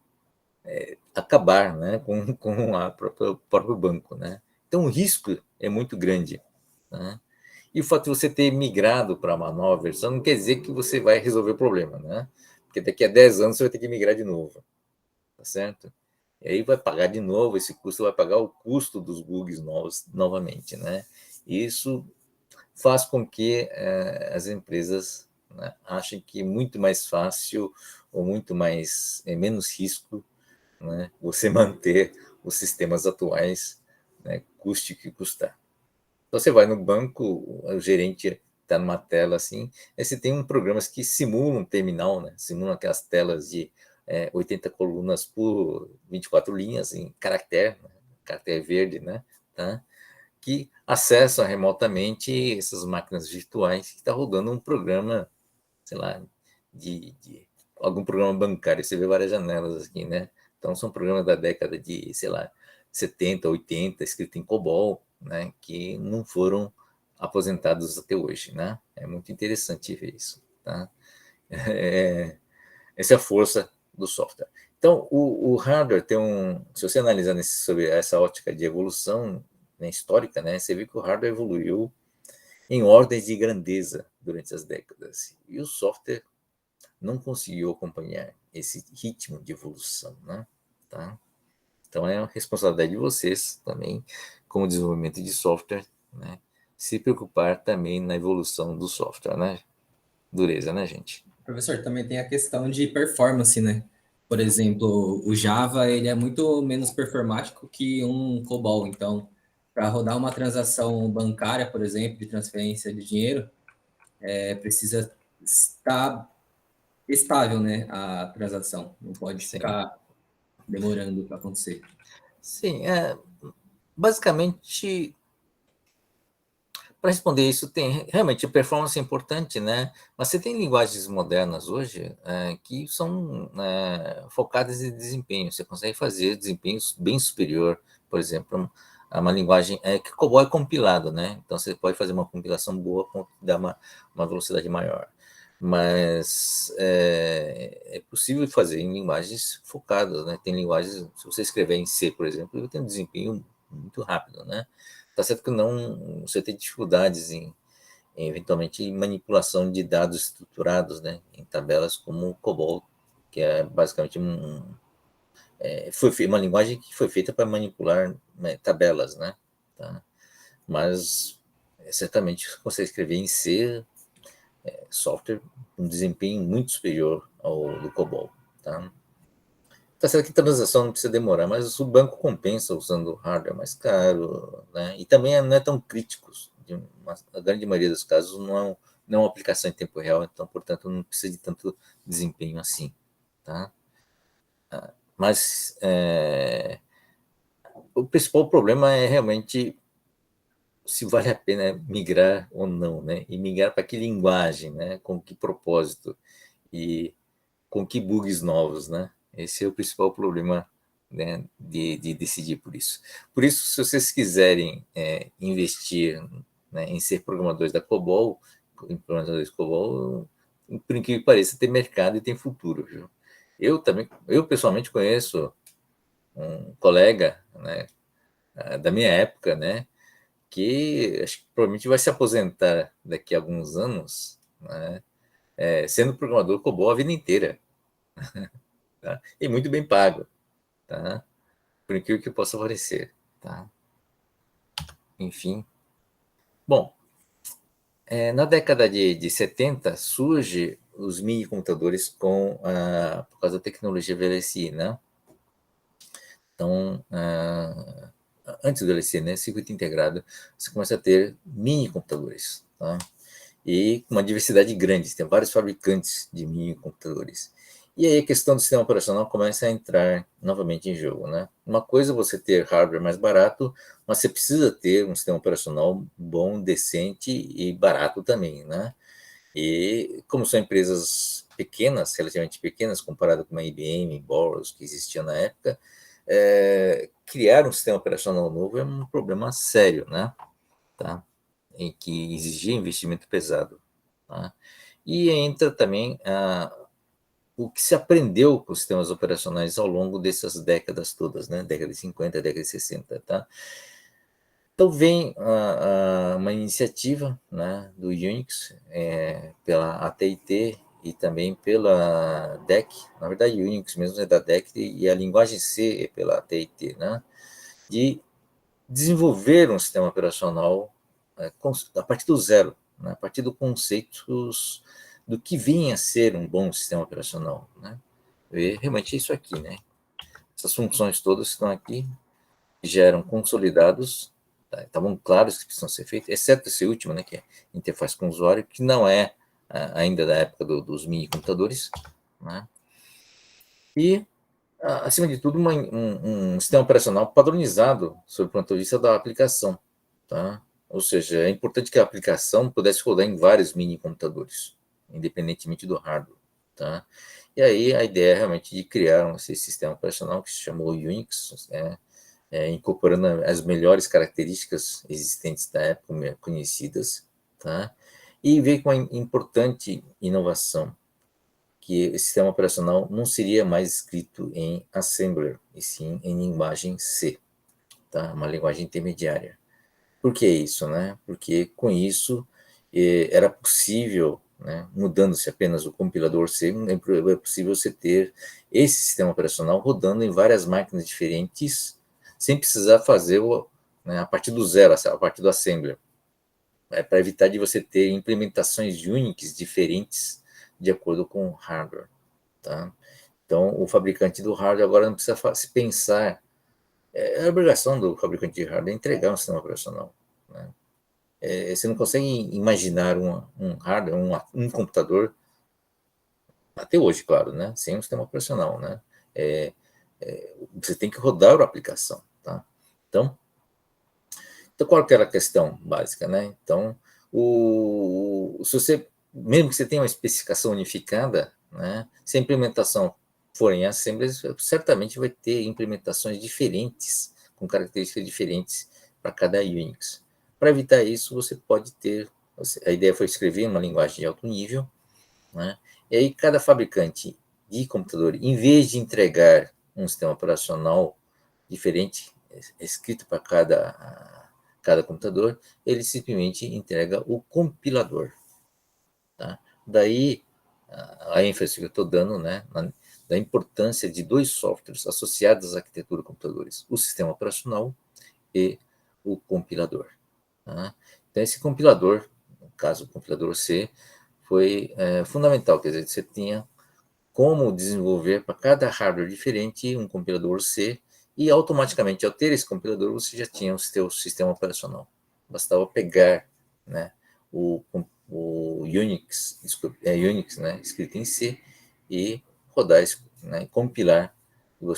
acabar, né, com o próprio banco, né? Então o risco é muito grande, né? E o fato de você ter migrado para uma nova versão não quer dizer que você vai resolver o problema, né? Porque daqui a 10 anos você vai ter que migrar de novo, tá certo? E aí vai pagar de novo, esse custo vai pagar o custo dos bugs novos novamente, né? Isso faz com que as empresas, né, achem que é muito mais fácil ou muito mais menos risco, né, você manter os sistemas atuais, né, custe o que custar. Então, você vai no banco, o gerente está numa tela assim, aí você tem programas que simulam um terminal, né, simulam aquelas telas de 80 colunas por 24 linhas em caractere verde, né, tá? Que acessam remotamente essas máquinas virtuais que está rodando um programa, sei lá, de algum programa bancário. Você vê várias janelas aqui, né? Então, são programas da década de, sei lá, 70, 80, escrito em COBOL, né? Que não foram aposentados até hoje, né? É muito interessante ver isso, tá? Essa é a força do software. Então, o hardware tem se você analisar sobre essa ótica de evolução, né, histórica, né, você vê que o hardware evoluiu em ordens de grandeza durante as décadas. E o software não conseguiu acompanhar esse ritmo de evolução, né? Tá? Então, é uma responsabilidade de vocês também, como desenvolvimento de software, né, se preocupar também na evolução do software, né? Dureza, né, gente? Professor, também tem a questão de performance, né? Por exemplo, o Java, ele é muito menos performático que um COBOL. Então, para rodar uma transação bancária, por exemplo, de transferência de dinheiro, precisa estar estável, né, a transação. Não pode Sim. ficar demorando para acontecer. Sim, basicamente, para responder isso, tem realmente a performance é importante, né? Mas você tem linguagens modernas hoje que são focadas em desempenho. Você consegue fazer desempenhos bem superior, por exemplo, a uma linguagem que o COBOL é compilado, né? Então você pode fazer uma compilação boa com dar uma velocidade maior. Mas é possível fazer em linguagens focadas, né? Tem linguagens, se você escrever em C, por exemplo, ele tem um desempenho muito rápido, né? Tá certo que não, você tem dificuldades eventualmente em manipulação de dados estruturados, né, em tabelas como o COBOL, que é basicamente foi uma linguagem que foi feita para manipular, né, tabelas, né, tá? Mas certamente você consegue escrever em C software com um desempenho muito superior ao do COBOL, tá? Tá certo que transação não precisa demorar, mas o banco compensa usando hardware mais caro, né? E também não é tão crítico. A grande maioria dos casos não é uma aplicação em tempo real, então, portanto, não precisa de tanto desempenho assim, tá? Mas o principal problema é realmente se vale a pena migrar ou não, né? E migrar para que linguagem, né? Com que propósito e com que bugs novos, né? Esse é o principal problema, né, de decidir por isso. Por isso, se vocês quiserem investir, né, em ser programadores da COBOL, programadores COBOL, por incrível que pareça, tem mercado e tem futuro, viu? Eu pessoalmente conheço um colega, né, da minha época, né, que acho que provavelmente vai se aposentar daqui a alguns anos, né, sendo programador COBOL a vida inteira. Tá? E muito bem pago, tá? Por incrível que possa parecer, tá? Enfim. Bom, na década de 70 surge os mini computadores por causa da tecnologia VLSI, né? Então, antes do VLSI, né, circuito integrado, você começa a ter mini computadores, tá? E com uma diversidade grande, tem vários fabricantes de mini computadores. E aí a questão do sistema operacional começa a entrar novamente em jogo, né? Uma coisa é você ter hardware mais barato, mas você precisa ter um sistema operacional bom, decente e barato também, né? E como são empresas pequenas, relativamente pequenas, comparado com a IBM, Boros, que existia na época, criar um sistema operacional novo é um problema sério, né? Tá? Em que exigia investimento pesado. Tá? E entra também o que se aprendeu com os sistemas operacionais ao longo dessas décadas todas, né? Década de 50, década de 60, tá? Então vem uma iniciativa, né, do Unix, pela AT&T e também pela DEC, na verdade o Unix mesmo é da DEC e a linguagem C é pela AT&T, né, de desenvolver um sistema operacional a partir do zero, né, a partir do conceitos do que vinha a ser um bom sistema operacional, né. E realmente é isso aqui, né? Essas funções todas estão aqui, já eram consolidados, tá? Estavam claros que precisam ser feitos, exceto esse último, né, que é interface com o usuário, que não é ainda da época dos mini-computadores, né? E, acima de tudo, um sistema operacional padronizado sob o ponto de vista da aplicação, tá? Ou seja, é importante que a aplicação pudesse rodar em vários mini-computadores, independentemente do hardware, tá? E aí a ideia é realmente de criar esse sistema operacional que se chamou Unix, incorporando as melhores características existentes da época, conhecidas, tá? E veio com uma importante inovação, que esse sistema operacional não seria mais escrito em Assembler, e sim em linguagem C, tá? Uma linguagem intermediária. Por que isso, né? Porque com isso era possível, né, mudando-se apenas o compilador C, é possível você ter esse sistema operacional rodando em várias máquinas diferentes, sem precisar fazer a partir do zero, a partir do assembler. Para evitar de você ter implementações de Unix diferentes de acordo com o hardware, tá? Então, o fabricante do hardware agora não precisa se pensar. É a obrigação do fabricante de hardware entregar um sistema operacional, né? Você não consegue imaginar um hardware, um computador, até hoje, claro, né, sem um sistema operacional, né? Você tem que rodar a aplicação, tá? Então qual que era a questão básica, né? Então, se você, mesmo que você tenha uma especificação unificada, né, se a implementação for em Assembly, certamente vai ter implementações diferentes, com características diferentes para cada Unix. Para evitar isso, você pode ter, a ideia foi escrever uma linguagem de alto nível, né? E aí cada fabricante de computador, em vez de entregar um sistema operacional diferente, escrito para cada computador, ele simplesmente entrega o compilador, tá? Daí a ênfase que eu estou dando, né, da importância de dois softwares associados à arquitetura de computadores, o sistema operacional e o compilador, tá? Então, esse compilador, no caso o compilador C, foi fundamental, quer dizer, você tinha como desenvolver para cada hardware diferente um compilador C, e automaticamente, ao ter esse compilador, você já tinha o seu sistema operacional. Bastava pegar, né, o Unix, Unix, né, escrito em C, e rodar, né, compilar o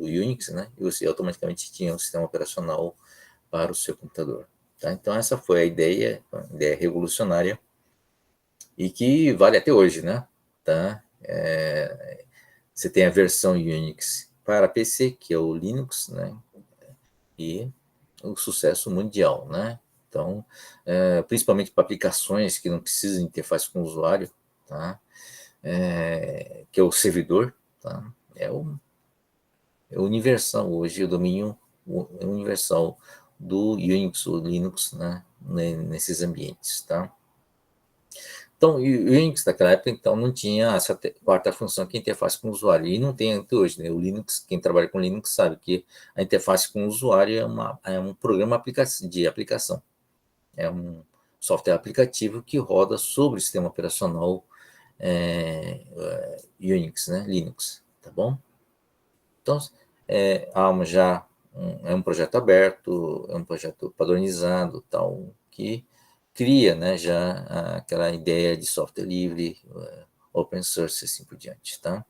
Unix, né, e você automaticamente tinha um sistema operacional para o seu computador. Tá? Então, essa foi a ideia revolucionária, e que vale até hoje, né? Tá? Você tem a versão Unix para PC, que é o Linux, né? E o sucesso mundial, né? Então, principalmente para aplicações que não precisam de interface com o usuário, tá? Que é o servidor, tá? É universal hoje, o domínio universal do Unix ou Linux, né? Nesses ambientes, tá? Então, o Unix naquela época, então, não tinha essa quarta função, que é a interface com o usuário. E não tem até hoje, né? O Linux, quem trabalha com Linux sabe que a interface com o usuário é um programa de aplicação. É um software aplicativo que roda sobre o sistema operacional Unix, né? Linux, tá bom? Então, ALMA já é um projeto aberto, é um projeto padronizado, tal, que cria, né, já aquela ideia de software livre, open source, assim por diante, tá?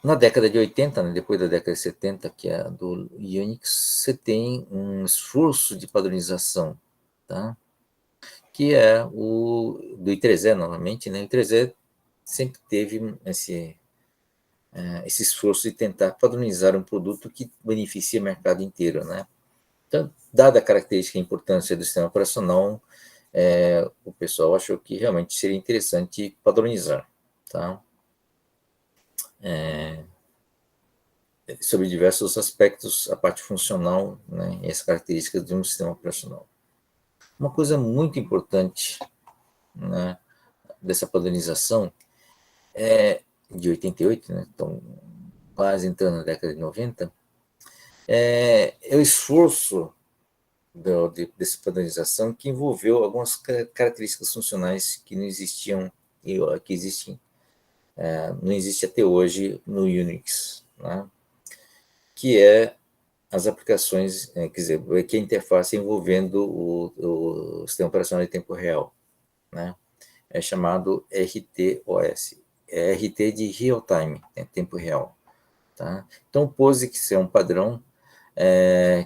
Na década de 80, né, depois da década de 70, que é a do Unix, você tem um esforço de padronização, tá? Que é o do I3E, novamente, né? O I3E sempre teve esse esforço de tentar padronizar um produto que beneficia o mercado inteiro, né? Então, dada a característica e a importância do sistema operacional, o pessoal achou que realmente seria interessante padronizar, tá? Sobre diversos aspectos, a parte funcional, né, e as características de um sistema operacional. Uma coisa muito importante, né, dessa padronização de 88, né, então quase entrando na década de 90, é o esforço dessa padronização, que envolveu algumas características funcionais que não existiam, e que existem, não existe até hoje no Unix, né? que é as aplicações, quer dizer, que é a interface envolvendo o sistema operacional em tempo real, né? É chamado RTOS, é RT de real time, tempo real, tá? Então, o POSIX é um padrão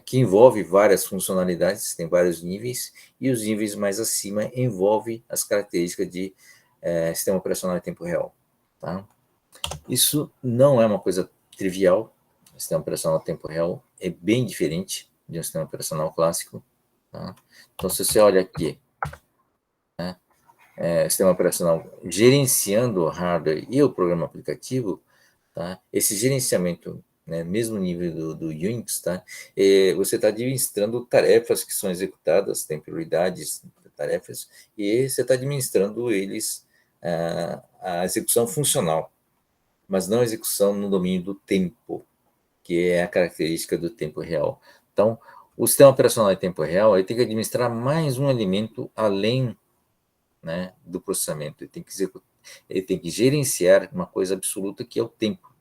que envolve várias funcionalidades, tem vários níveis, e os níveis mais acima envolvem as características de sistema operacional em tempo real, tá? Isso não é uma coisa trivial. O sistema operacional em tempo real é bem diferente de um sistema operacional clássico, tá? Então, se você olha aqui, né, sistema operacional gerenciando o hardware e o programa aplicativo, tá? Esse gerenciamento, né, mesmo nível do Unix, tá? Você está administrando tarefas que são executadas, tem prioridades de tarefas, e você está administrando eles, a execução funcional, mas não a execução no domínio do tempo, que é a característica do tempo real. Então, o sistema operacional em tempo real ele tem que administrar mais um elemento além, né, do processamento. Ele tem que gerenciar uma coisa absoluta que é o tempo.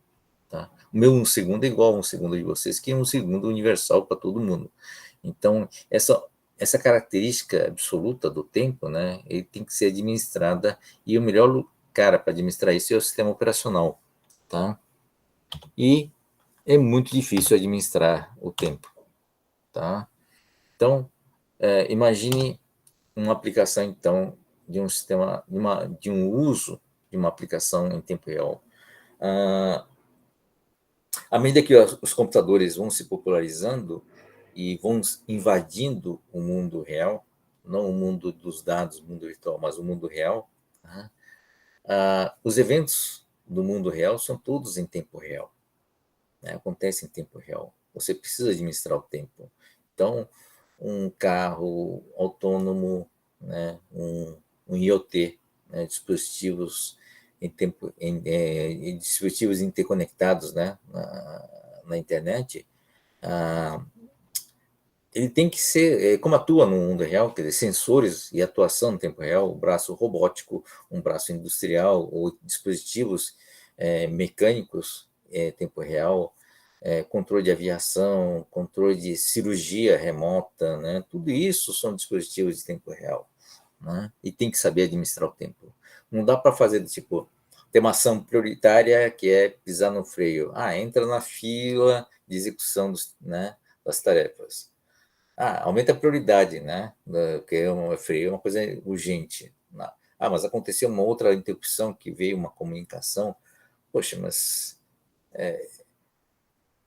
Tá? O meu 1 segundo é igual a 1 segundo de vocês, que é 1 segundo universal para todo mundo. Então, essa característica absoluta do tempo, né, ele tem que ser administrada, e o melhor cara para administrar isso é o sistema operacional. Tá? E é muito difícil administrar o tempo. Tá? Então, imagine uma aplicação, então, de um sistema, de um uso de uma aplicação em tempo real. À medida que os computadores vão se popularizando e vão invadindo o mundo real, não o mundo dos dados, o mundo virtual, mas o mundo real, tá? Os eventos do mundo real são todos em tempo real, né? Acontecem em tempo real. Você precisa administrar o tempo. Então, um carro autônomo, né? um IoT, né? Dispositivos dispositivos interconectados, né? na internet, ele tem que ser, como atua no mundo real, quer dizer, sensores e atuação no tempo real, um braço robótico, um braço industrial, ou dispositivos mecânicos em tempo real, controle de aviação, controle de cirurgia remota, né? Tudo isso são dispositivos de tempo real, né? E tem que saber administrar o tempo. Não dá para fazer tipo, ter uma ação prioritária que é pisar no freio. Entra na fila de execução né, das tarefas. Aumenta a prioridade, né? Porque freio é uma coisa urgente. Mas aconteceu uma outra interrupção que veio uma comunicação. Poxa,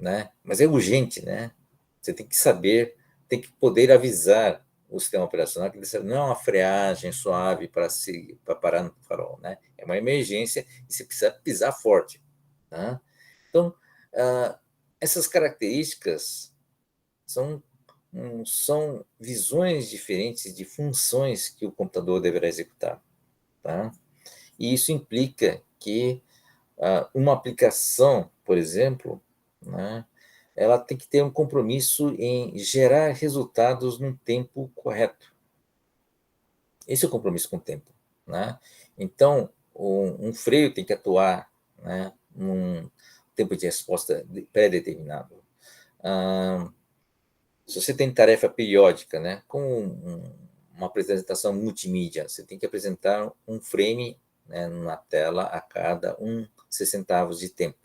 né? Mas é urgente, né? Você tem que saber, tem que poder avisar o sistema operacional que não é uma freagem suave para parar no farol, né? É uma emergência e você precisa pisar forte, tá? Então, essas características são visões diferentes de funções que o computador deverá executar, tá? E isso implica que uma aplicação, por exemplo, né, ela tem que ter um compromisso em gerar resultados num tempo correto. Esse é o compromisso com o tempo, né? Então, um freio tem que atuar, né, num tempo de resposta pré-determinado. Se você tem tarefa periódica, né, com uma apresentação multimídia, você tem que apresentar um frame, né, na tela a cada 1/60 de tempo,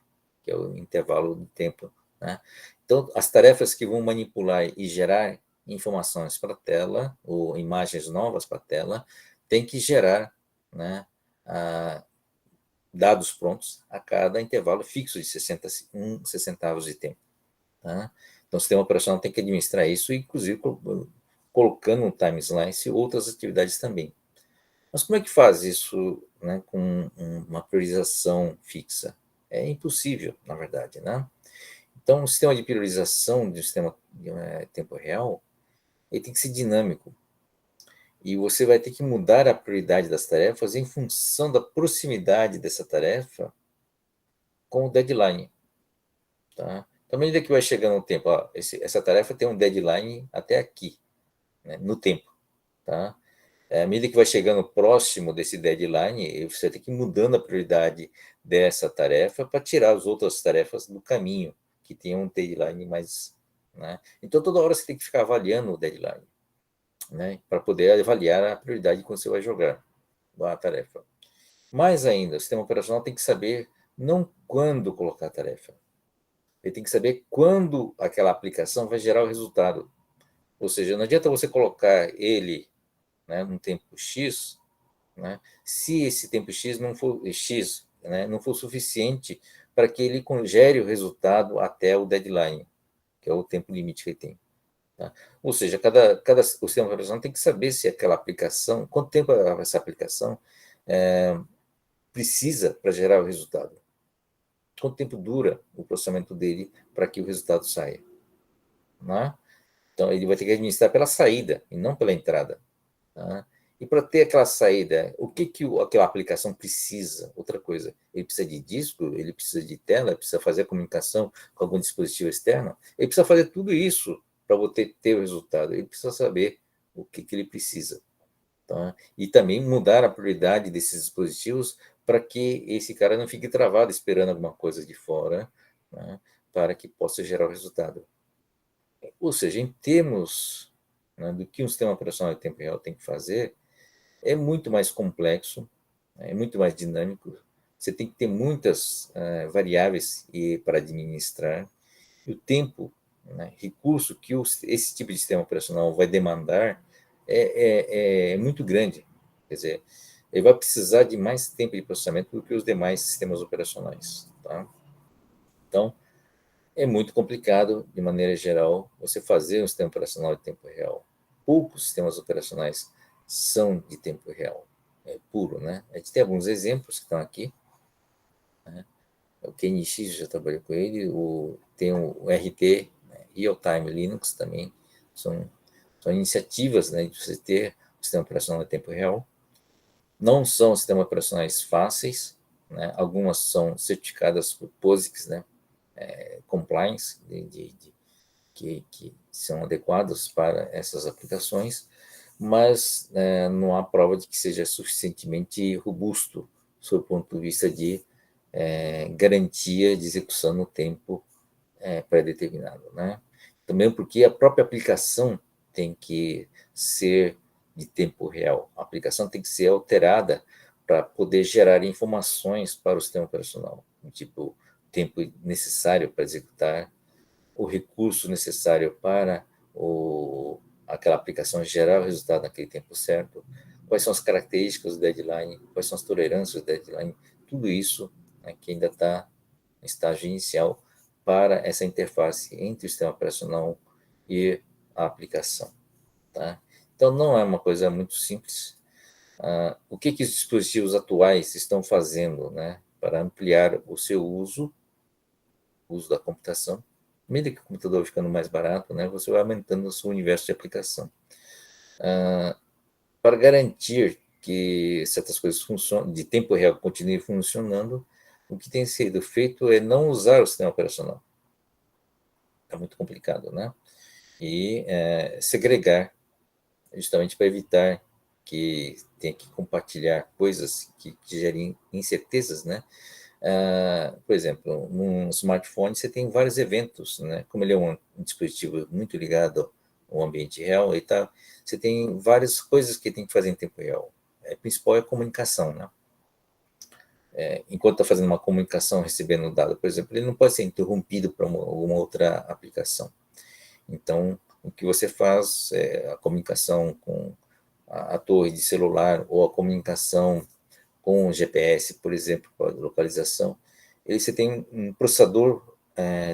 que é o intervalo de tempo, né? Então, as tarefas que vão manipular e gerar informações para a tela, ou imagens novas para a tela, tem que gerar, né, dados prontos a cada intervalo fixo de 1/60 de tempo. Tá? Então, o sistema operacional tem que administrar isso, inclusive colocando um time slice e outras atividades também. Mas como é que faz isso, né, com uma priorização fixa? É impossível, na verdade, né? Então, o sistema de priorização de um sistema de tempo real, ele tem que ser dinâmico. E você vai ter que mudar a prioridade das tarefas em função da proximidade dessa tarefa com o deadline. Tá? Então, à medida que vai chegando o tempo, essa tarefa tem um deadline até aqui, né, no tempo. Tá? À medida que vai chegando próximo desse deadline, você tem que ir mudando a prioridade dessa tarefa para tirar as outras tarefas do caminho, que tenha um deadline mais... Né? Então, toda hora você tem que ficar avaliando o deadline, né? Para poder avaliar a prioridade que você vai jogar a tarefa. Mais ainda, o sistema operacional tem que saber não quando colocar a tarefa, ele tem que saber quando aquela aplicação vai gerar o resultado. Ou seja, não adianta você colocar ele, né, num tempo X, né, se esse tempo X não for né, não for suficiente para que ele gere o resultado até o deadline, que é o tempo limite que ele tem. Tá? Ou seja, o sistema operacional tem que saber se aquela aplicação, quanto tempo essa aplicação precisa para gerar o resultado. Quanto tempo dura o processamento dele para que o resultado saia. Né? Então, ele vai ter que administrar pela saída e não pela entrada. Tá? E para ter aquela saída, o que aquela aplicação precisa? Outra coisa, ele precisa de disco, ele precisa de tela, ele precisa fazer a comunicação com algum dispositivo externo, ele precisa fazer tudo isso para você ter o resultado. Ele precisa saber o que ele precisa. Tá? E também mudar a prioridade desses dispositivos para que esse cara não fique travado esperando alguma coisa de fora, né, para que possa gerar o resultado. Ou seja, em termos, né, do que um sistema operacional em tempo real tem que fazer, é muito mais complexo, é muito mais dinâmico, você tem que ter muitas variáveis para administrar, e o tempo, né, recurso que esse tipo de sistema operacional vai demandar é muito grande. Quer dizer, ele vai precisar de mais tempo de processamento do que os demais sistemas operacionais. Tá? Então, é muito complicado, de maneira geral, você fazer um sistema operacional de tempo real. Poucos sistemas operacionais são de tempo real, puro, né? A gente tem alguns exemplos que estão aqui, né? O KNX já trabalhou com ele, tem o RT, né? Real Time Linux também, são iniciativas, né, de você ter um sistema operacional em tempo real. Não são sistemas operacionais fáceis, né? Algumas são certificadas por POSIX, né? Compliance, que são adequados para essas aplicações, mas não há prova de que seja suficientemente robusto, sob o ponto de vista de garantia de execução no tempo pré-determinado. Né? Também porque a própria aplicação tem que ser de tempo real. A aplicação tem que ser alterada para poder gerar informações para o sistema operacional, tipo tempo necessário para executar, o recurso necessário para aquela aplicação gerar o resultado naquele tempo certo, quais são as características do deadline, quais são as tolerâncias do deadline, tudo isso, né, que ainda está no estágio inicial para essa interface entre o sistema operacional e a aplicação. Tá? Então, não é uma coisa muito simples. O que os dispositivos atuais estão fazendo, né, para ampliar o seu uso da computação? À medida que o computador vai ficando mais barato, né, você vai aumentando o seu universo de aplicação. Para garantir que certas coisas funcionem, de tempo real continuem funcionando, o que tem sido feito é não usar o sistema operacional. É muito complicado, né? E segregar, justamente para evitar que tenha que compartilhar coisas que gerem incertezas, né? Por exemplo, num smartphone você tem vários eventos, né? Como ele é um dispositivo muito ligado ao ambiente real e tal, você tem várias coisas que tem que fazer em tempo real. O principal é a comunicação, né? Enquanto está fazendo uma comunicação, recebendo um dado, por exemplo, ele não pode ser interrompido por alguma outra aplicação. Então, o que você faz é a comunicação com a torre de celular ou a comunicação com o GPS, por exemplo, para localização. Você tem um processador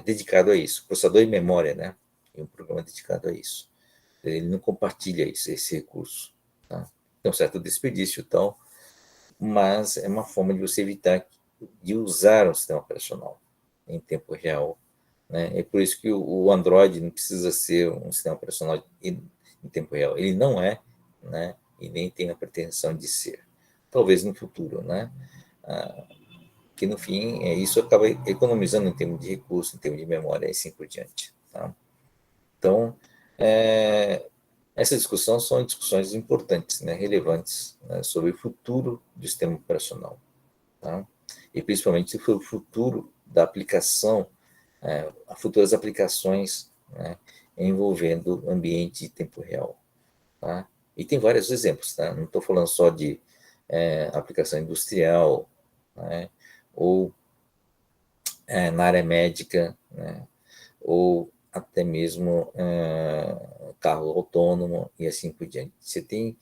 dedicado a isso, processador e memória, né? E um programa dedicado a isso. Ele não compartilha esse recurso. Tá? Tem um certo desperdício e tal, mas é uma forma de você evitar de usar um sistema operacional em tempo real. Né? É por isso que o Android não precisa ser um sistema operacional em tempo real. Ele não é, né? E nem tem a pretensão de ser. Talvez no futuro, né? Que no fim, isso acaba economizando em termos de recurso, em termos de memória e assim por diante. Tá? Então, essas discussões são discussões importantes, né, relevantes, né, sobre o futuro do sistema operacional. Tá? E principalmente sobre o futuro da aplicação a futuras aplicações, né, envolvendo ambiente de tempo real. Tá? E tem vários exemplos, tá? Não estou falando só de aplicação industrial, né, ou na área médica, né, ou até mesmo carro autônomo e assim por diante. Você tem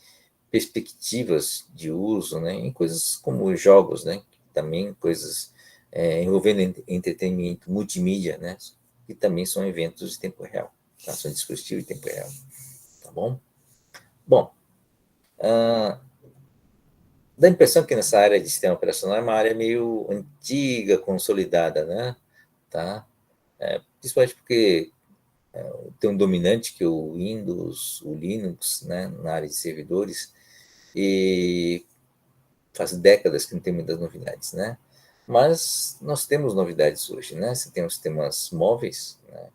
perspectivas de uso, né, em coisas como jogos, né, também coisas envolvendo entretenimento, multimídia, né, que também são eventos de tempo real, tá? São dispositivos de tempo real, tá bom? Bom, dá a impressão que nessa área de sistema operacional é uma área meio antiga, consolidada, né, tá? Principalmente porque tem um dominante que é o Windows, o Linux, né, na área de servidores, e faz décadas que não tem muitas novidades, né? Mas nós temos novidades hoje, né? Você tem os sistemas móveis, né?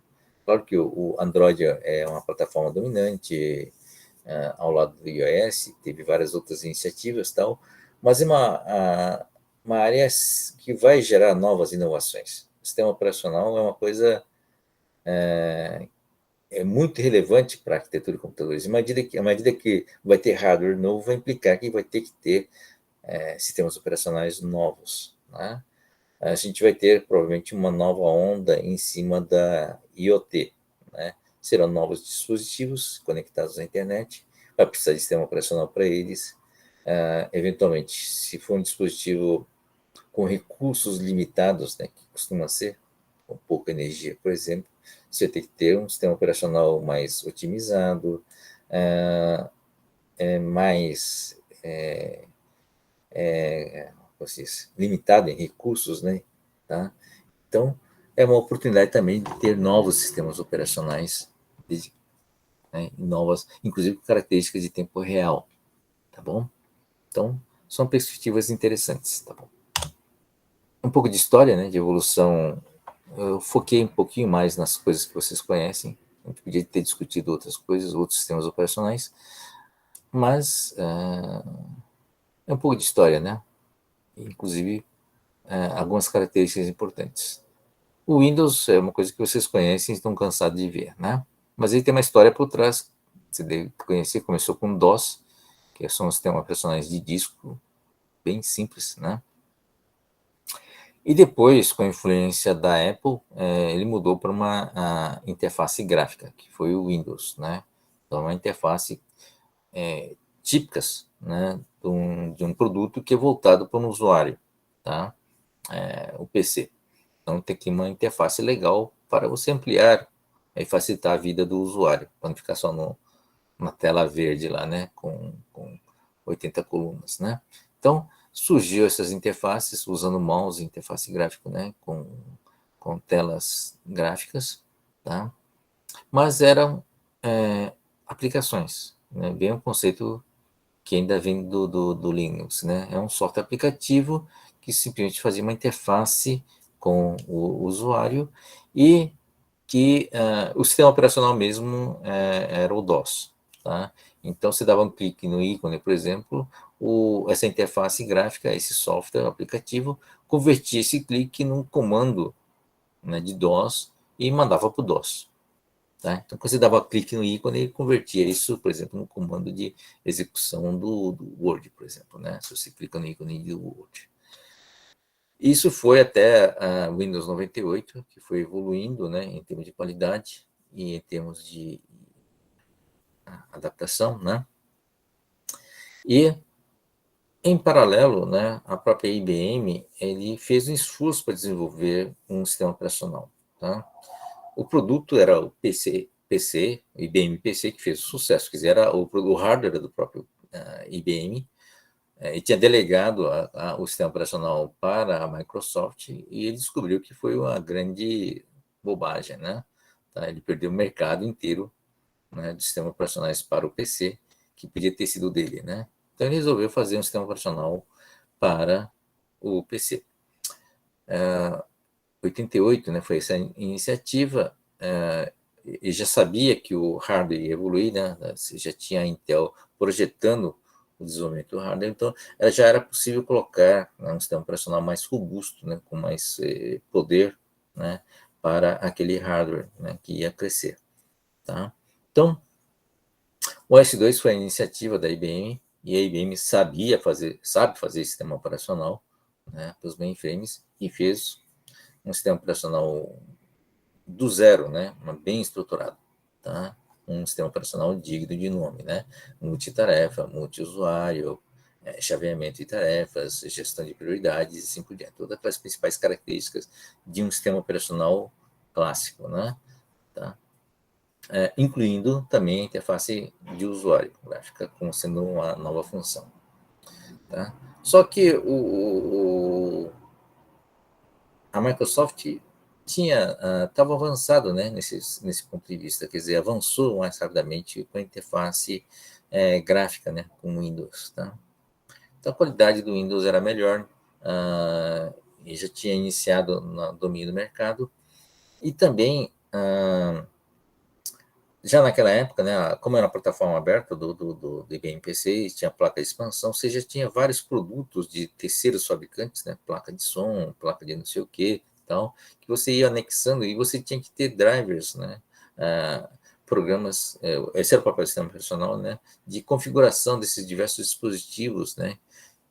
Claro que o Android é uma plataforma dominante, ao lado do iOS, teve várias outras iniciativas, tal, mas é uma área que vai gerar novas inovações. O sistema operacional é uma coisa muito relevante para a arquitetura de computadores. À medida que vai ter hardware novo, vai implicar que vai ter que ter sistemas operacionais novos, né? A gente vai ter provavelmente uma nova onda em cima da IoT, né? Serão novos dispositivos conectados à internet, vai precisar de sistema operacional para eles. Eventualmente, se for um dispositivo com recursos limitados, né, que costuma ser, com pouca energia, por exemplo, você tem que ter um sistema operacional mais otimizado, mais limitado em recursos, né? Tá? Então, é uma oportunidade também de ter novos sistemas operacionais, né, novas, inclusive com características de tempo real, tá bom? Então, são perspectivas interessantes, tá bom? Um pouco de história, né, de evolução, eu foquei um pouquinho mais nas coisas que vocês conhecem, a gente podia ter discutido outras coisas, outros sistemas operacionais, mas é um pouco de história, né? Inclusive, algumas características importantes. O Windows é uma coisa que vocês conhecem e estão cansados de ver, né? Mas ele tem uma história por trás, você deve conhecer, começou com DOS, que são sistemas operacionais de disco, bem simples, né? E depois, com a influência da Apple, ele mudou para uma interface gráfica, que foi o Windows, né? Então, uma interface típicas, né, de um produto que é voltado para um usuário, tá? O PC. Então, tem que uma interface legal para você ampliar e facilitar a vida do usuário, para não ficar só na tela verde lá, né, com 80 colunas, né? Então, surgiu essas interfaces usando mouse, interface gráfica, né, com telas gráficas, tá? Mas eram aplicações, né? Bem um conceito que ainda vem do Linux, né? É um software aplicativo que simplesmente fazia uma interface com o usuário e que o sistema operacional mesmo era o DOS, tá? Então, você dava um clique no ícone, por exemplo, essa interface gráfica, esse software aplicativo, convertia esse clique num comando, né, de DOS e mandava para o DOS. Tá? Então, quando você dava clique no ícone, ele convertia isso, por exemplo, no comando de execução do Word, por exemplo, né? Se você clica no ícone do Word. Isso foi até a Windows 98, que foi evoluindo, né, em termos de qualidade e em termos de adaptação, né? E, em paralelo, né, a própria IBM ele fez um esforço para desenvolver um sistema operacional, tá? O produto era o PC, o IBM PC, que fez o sucesso. Quer dizer, era o hardware do próprio IBM, e tinha delegado o sistema operacional para a Microsoft, e ele descobriu que foi uma grande bobagem, né? Tá? Ele perdeu o mercado inteiro, né, de sistemas operacionais para o PC, que podia ter sido dele, né? Então ele resolveu fazer um sistema operacional para o PC. 88, né, foi essa iniciativa, e já sabia que o hardware ia evoluir, né? Você já tinha a Intel projetando o desenvolvimento do hardware, então já era possível colocar, né, um sistema operacional mais robusto, né, com mais poder, né, para aquele hardware, né, que ia crescer. Tá? Então, o OS/2 foi a iniciativa da IBM, e a IBM sabe fazer sistema operacional, né, para os mainframes, e fez um sistema operacional do zero, né, bem estruturado, tá? Um sistema operacional digno de nome, né? Multitarefa, multiusuário, chaveamento de tarefas, gestão de prioridades e assim por diante. Todas aquelas principais características de um sistema operacional clássico, né? Tá? Incluindo também a interface de usuário gráfica, como sendo uma nova função. Tá? Só que a Microsoft estava avançado, né, nesse ponto de vista, quer dizer, avançou mais rapidamente com a interface gráfica, né, com o Windows. Tá? Então, a qualidade do Windows era melhor, e já tinha iniciado no domínio do mercado, e também, já naquela época, né, como era uma plataforma aberta do IBM PC, tinha placa de expansão, você já tinha vários produtos de terceiros fabricantes, né, placa de som, placa de não sei o que, tal, que você ia anexando, e você tinha que ter drivers, né, programas, esse era o papel do sistema operacional, né, de configuração desses diversos dispositivos, né,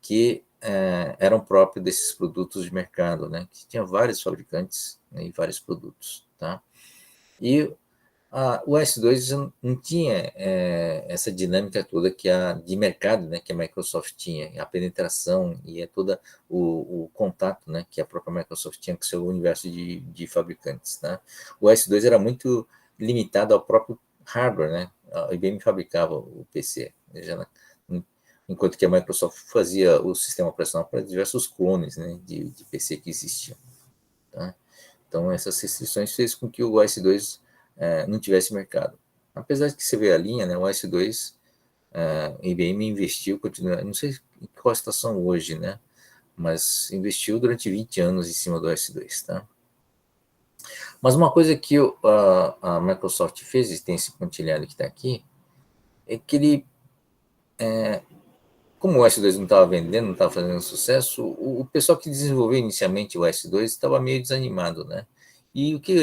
que eram próprios desses produtos de mercado, né, que tinha vários fabricantes, né, e vários produtos, tá? E o S2 não tinha essa dinâmica toda de mercado, né, que a Microsoft tinha, a penetração e todo o contato, né, que a própria Microsoft tinha com o seu universo de fabricantes. Tá? O S2 era muito limitado ao próprio hardware, né? A IBM fabricava o PC, enquanto que a Microsoft fazia o sistema operacional para diversos clones, né, de PC que existiam. Tá? Então, essas restrições fez com que o OS2 não tivesse mercado. Apesar de que você vê a linha, né, o OS2, a IBM investiu, continua, não sei em qual situação hoje, né, mas investiu durante 20 anos em cima do OS2. Tá? Mas uma coisa que a Microsoft fez, e tem esse pontilhado que está aqui, é que ele, como o OS2 não estava vendendo, não estava fazendo sucesso, o pessoal que desenvolveu inicialmente o OS2 estava meio desanimado, né? E o que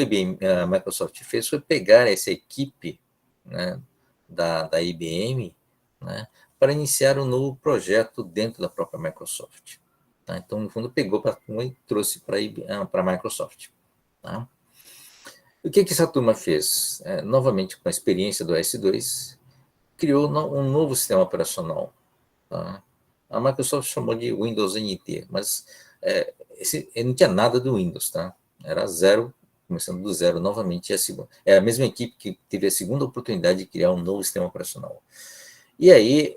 a Microsoft fez foi pegar essa equipe, né, da IBM, né, para iniciar um novo projeto dentro da própria Microsoft. Tá? Então, no fundo, pegou para e trouxe para a Microsoft. Tá? O que essa turma fez? Novamente, com a experiência do OS2, criou um novo sistema operacional. Tá? A Microsoft chamou de Windows NT, mas não tinha nada do Windows, tá? Era zero, começando do zero novamente. É a mesma equipe que teve a segunda oportunidade de criar um novo sistema operacional. E aí,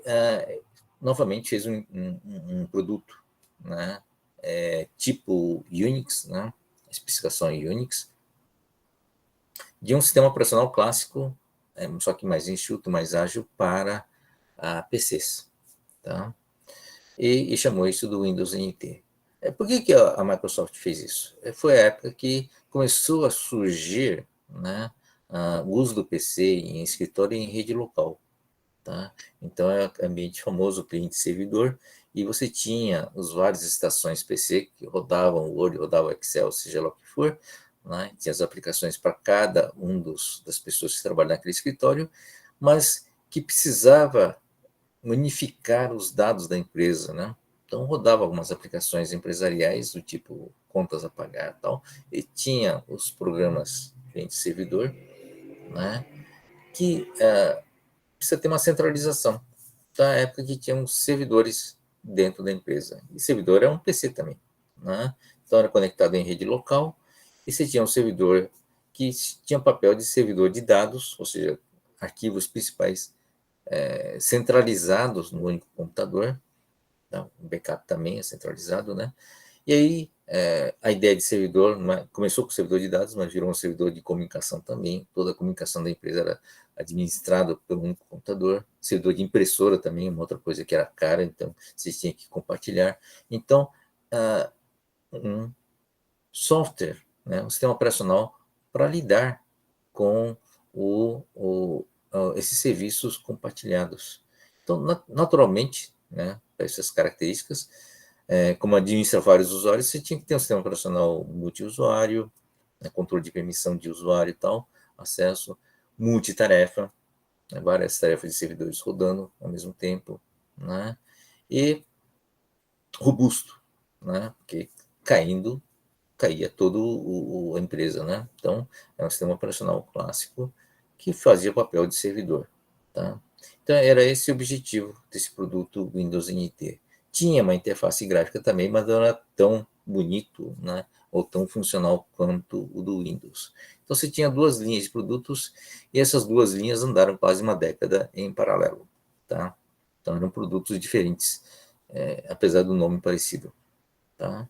novamente, fez um produto, né? Tipo Unix, né? Especificação em Unix, de um sistema operacional clássico, só que mais enxuto, mais ágil para PCs. Tá? E chamou isso do Windows NT. Por que a Microsoft fez isso? Foi a época que começou a surgir, né, o uso do PC em escritório e em rede local. Tá? Então, é o ambiente famoso cliente-servidor, e você tinha as várias estações PC que rodavam o Word, rodavam o Excel, seja lá o que for, né? Tinha as aplicações para cada das pessoas que trabalham naquele escritório, mas que precisava unificar os dados da empresa, né? Então, rodava algumas aplicações empresariais do tipo contas a pagar e tal, e tinha os programas cliente-servidor, né? Que precisa ter uma centralização. Da época que tinham servidores dentro da empresa. E servidor é um PC também, né? Então, era conectado em rede local, e você tinha um servidor que tinha papel de servidor de dados, ou seja, arquivos principais centralizados no único computador. Tá? O backup também é centralizado, né? E aí, a ideia de servidor começou com servidor de dados, mas virou um servidor de comunicação também. Toda a comunicação da empresa era administrada por um único computador. Servidor de impressora também, uma outra coisa que era cara, então vocês tinham que compartilhar. Então, um software, né, um sistema operacional para lidar com esses serviços compartilhados. Então, naturalmente, né, para essas características, como administra vários usuários, você tinha que ter um sistema operacional multiusuário, né, controle de permissão de usuário e tal, acesso, multitarefa, né, várias tarefas de servidores rodando ao mesmo tempo, né, e robusto, né, porque caía toda a empresa, né? Então, é um sistema operacional clássico que fazia papel de servidor, tá? Então, era esse o objetivo desse produto Windows NT. Tinha uma interface gráfica também, mas não era tão bonito, né? Ou tão funcional quanto o do Windows. Então, você tinha duas linhas de produtos e essas duas linhas andaram quase uma década em paralelo, tá? Então, eram produtos diferentes, apesar do nome parecido, tá?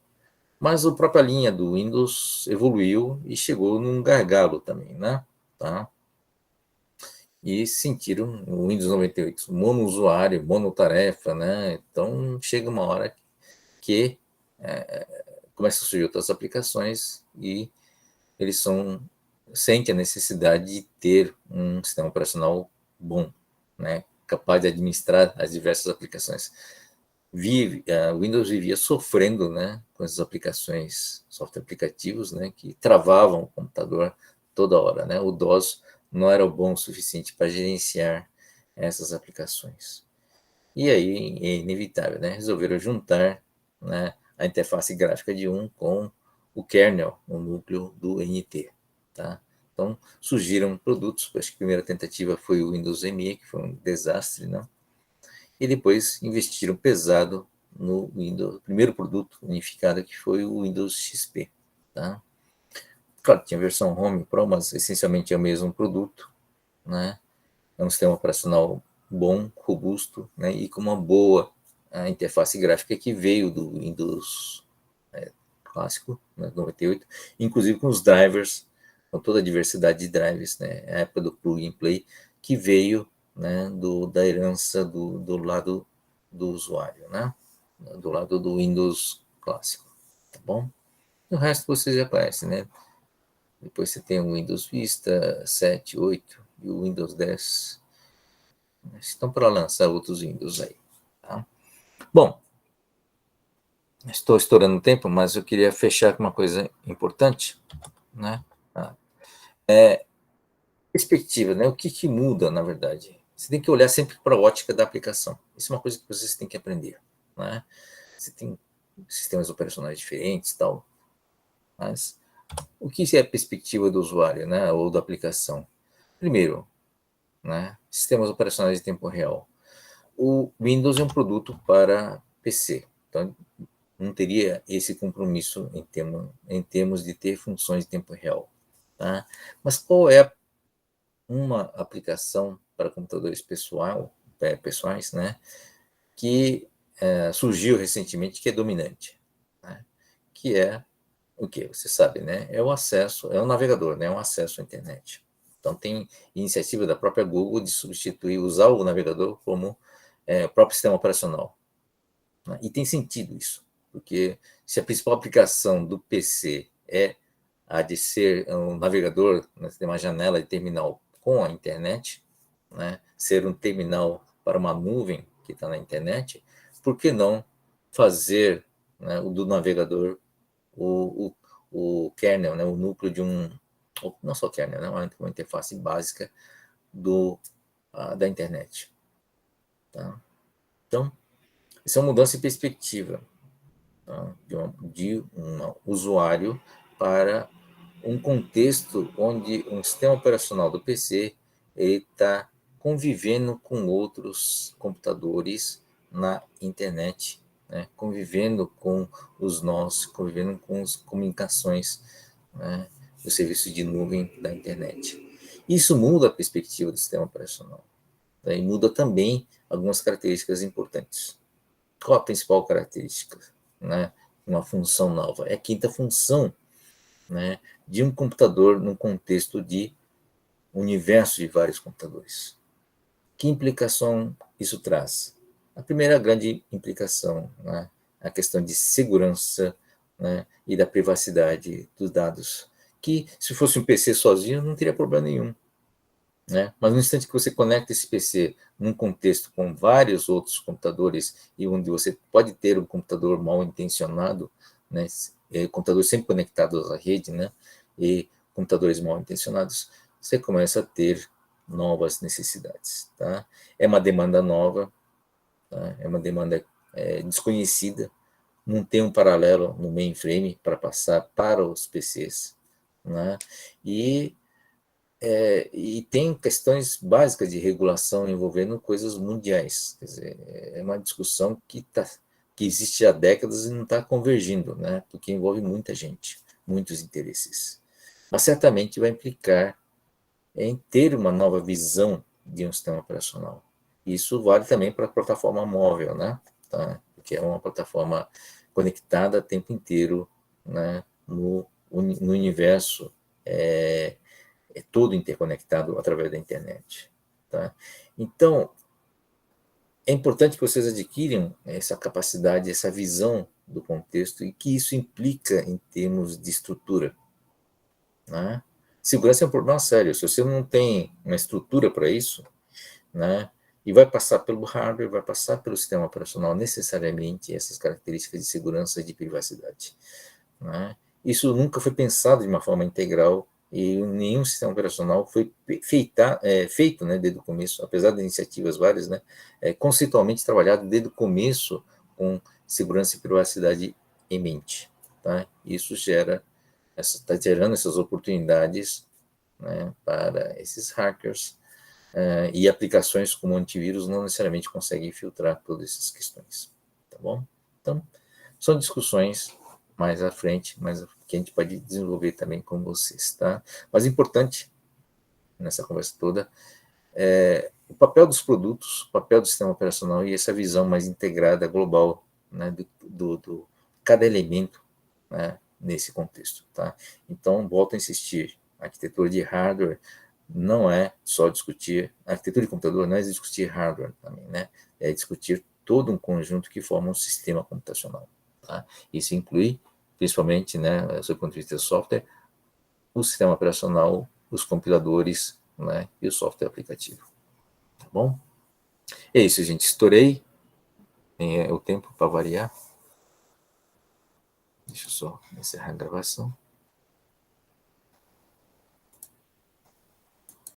Mas a própria linha do Windows evoluiu e chegou num gargalo também, né? Tá? E sentiram o Windows 98 monousuário, monotarefa, né? Então chega uma hora que começam a surgir outras aplicações e eles sentem a necessidade de ter um sistema operacional bom, né? Capaz de administrar as diversas aplicações. O Windows vivia sofrendo, né, com essas aplicações, software aplicativos, né, que travavam o computador toda hora, né? O DOS não era bom o suficiente para gerenciar essas aplicações. E aí é inevitável, né? Resolveram juntar, né, a interface gráfica de um com o kernel, o núcleo do NT, tá? Então surgiram produtos. Acho que a primeira tentativa foi o Windows ME, que foi um desastre, né? E depois investiram pesado no Windows, o primeiro produto unificado que foi o Windows XP, tá? Claro, tinha a versão Home Pro, mas essencialmente é o mesmo produto, né? É um sistema operacional bom, robusto, né? E com uma boa interface gráfica que veio do Windows clássico, né, 98, inclusive com os drivers, com toda a diversidade de drivers, né? A época do plug and play, que veio, né, da herança do lado do usuário, né? Do lado do Windows clássico, tá bom? O resto vocês já conhecem, né? Depois você tem o Windows Vista 7, 8 e o Windows 10. Estão para lançar outros Windows aí, tá? Bom, estou estourando o tempo, mas eu queria fechar com uma coisa importante, né? Perspectiva, né? O que muda, na verdade? Você tem que olhar sempre para a ótica da aplicação. Isso é uma coisa que vocês têm que aprender, né? Você tem sistemas operacionais diferentes, tal, mas o que é a perspectiva do usuário, né? Ou da aplicação? Primeiro, né? Sistemas operacionais de tempo real. O Windows é um produto para PC, então não teria esse compromisso em termos de ter funções de tempo real, tá? Mas qual é uma aplicação para computadores pessoais, né, que surgiu recentemente, que é dominante, né, que é o que? Você sabe, né? É o acesso, é um navegador, né? É um acesso à internet. Então, tem iniciativa da própria Google de substituir, usar o navegador como o próprio sistema operacional. Né? E tem sentido isso, porque se a principal aplicação do PC é a de ser um navegador, né, ter uma janela de terminal com a internet, né, ser um terminal para uma nuvem que está na internet, por que não fazer, né, do navegador o, o kernel, né, o núcleo de não só kernel, né, uma interface básica da internet. Tá? Então, isso é uma mudança de perspectiva, tá? de um usuário para um contexto onde um sistema operacional do PC está convivendo com outros computadores na internet, né? Convivendo com os nós, convivendo com as comunicações, né, do serviço de nuvem da internet. Isso muda a perspectiva do sistema operacional, né? E muda também algumas características importantes. Qual a principal característica, né? Uma função nova. É a quinta função, né, de um computador num contexto de universo de vários computadores. Que implicação isso traz? A primeira grande implicação, né, a questão de segurança, né, e da privacidade dos dados, que se fosse um PC sozinho não teria problema nenhum. Né? Mas no instante que você conecta esse PC num contexto com vários outros computadores e onde você pode ter um computador mal intencionado, né, computador sempre conectado à rede, né, e computadores mal intencionados, você começa a ter novas necessidades, tá? É uma demanda nova, tá? É uma demanda desconhecida, não tem um paralelo no mainframe para passar para os PCs, né? E tem questões básicas de regulação envolvendo coisas mundiais. Quer dizer, é uma discussão que existe há décadas e não está convergindo, né? Porque envolve muita gente, muitos interesses. Mas certamente vai implicar em ter uma nova visão de um sistema operacional. Isso vale também para a plataforma móvel, né? Tá? Que é uma plataforma conectada o tempo inteiro, né? no universo todo interconectado através da internet. Tá? Então, é importante que vocês adquiram essa capacidade, essa visão do contexto e que isso implica em termos de estrutura. Né? Segurança é um problema sério. Se você não tem uma estrutura para isso, né, e vai passar pelo hardware, vai passar pelo sistema operacional necessariamente essas características de segurança e de privacidade. Né? Isso nunca foi pensado de uma forma integral e nenhum sistema operacional foi feito, né, desde o começo, apesar de iniciativas várias, né, conceitualmente trabalhado desde o começo com segurança e privacidade em mente. Tá? Isso está gerando essas oportunidades, né, para esses hackers, e aplicações como antivírus não necessariamente conseguem filtrar todas essas questões. Tá bom? Então, são discussões mais à frente, mas que a gente pode desenvolver também com vocês, tá? Mas importante nessa conversa toda é o papel dos produtos, o papel do sistema operacional e essa visão mais integrada, global, né, do cada elemento, né, nesse contexto, tá? Então, volto a insistir, a arquitetura de hardware não é só discutir, a arquitetura de computador não é discutir hardware também, né? É discutir todo um conjunto que forma um sistema computacional, tá? Isso inclui, principalmente, né, sob o ponto de vista do software, o sistema operacional, os compiladores, né, e o software aplicativo, tá bom? É isso, gente, estourei o tempo para variar. Deixa eu só encerrar a gravação.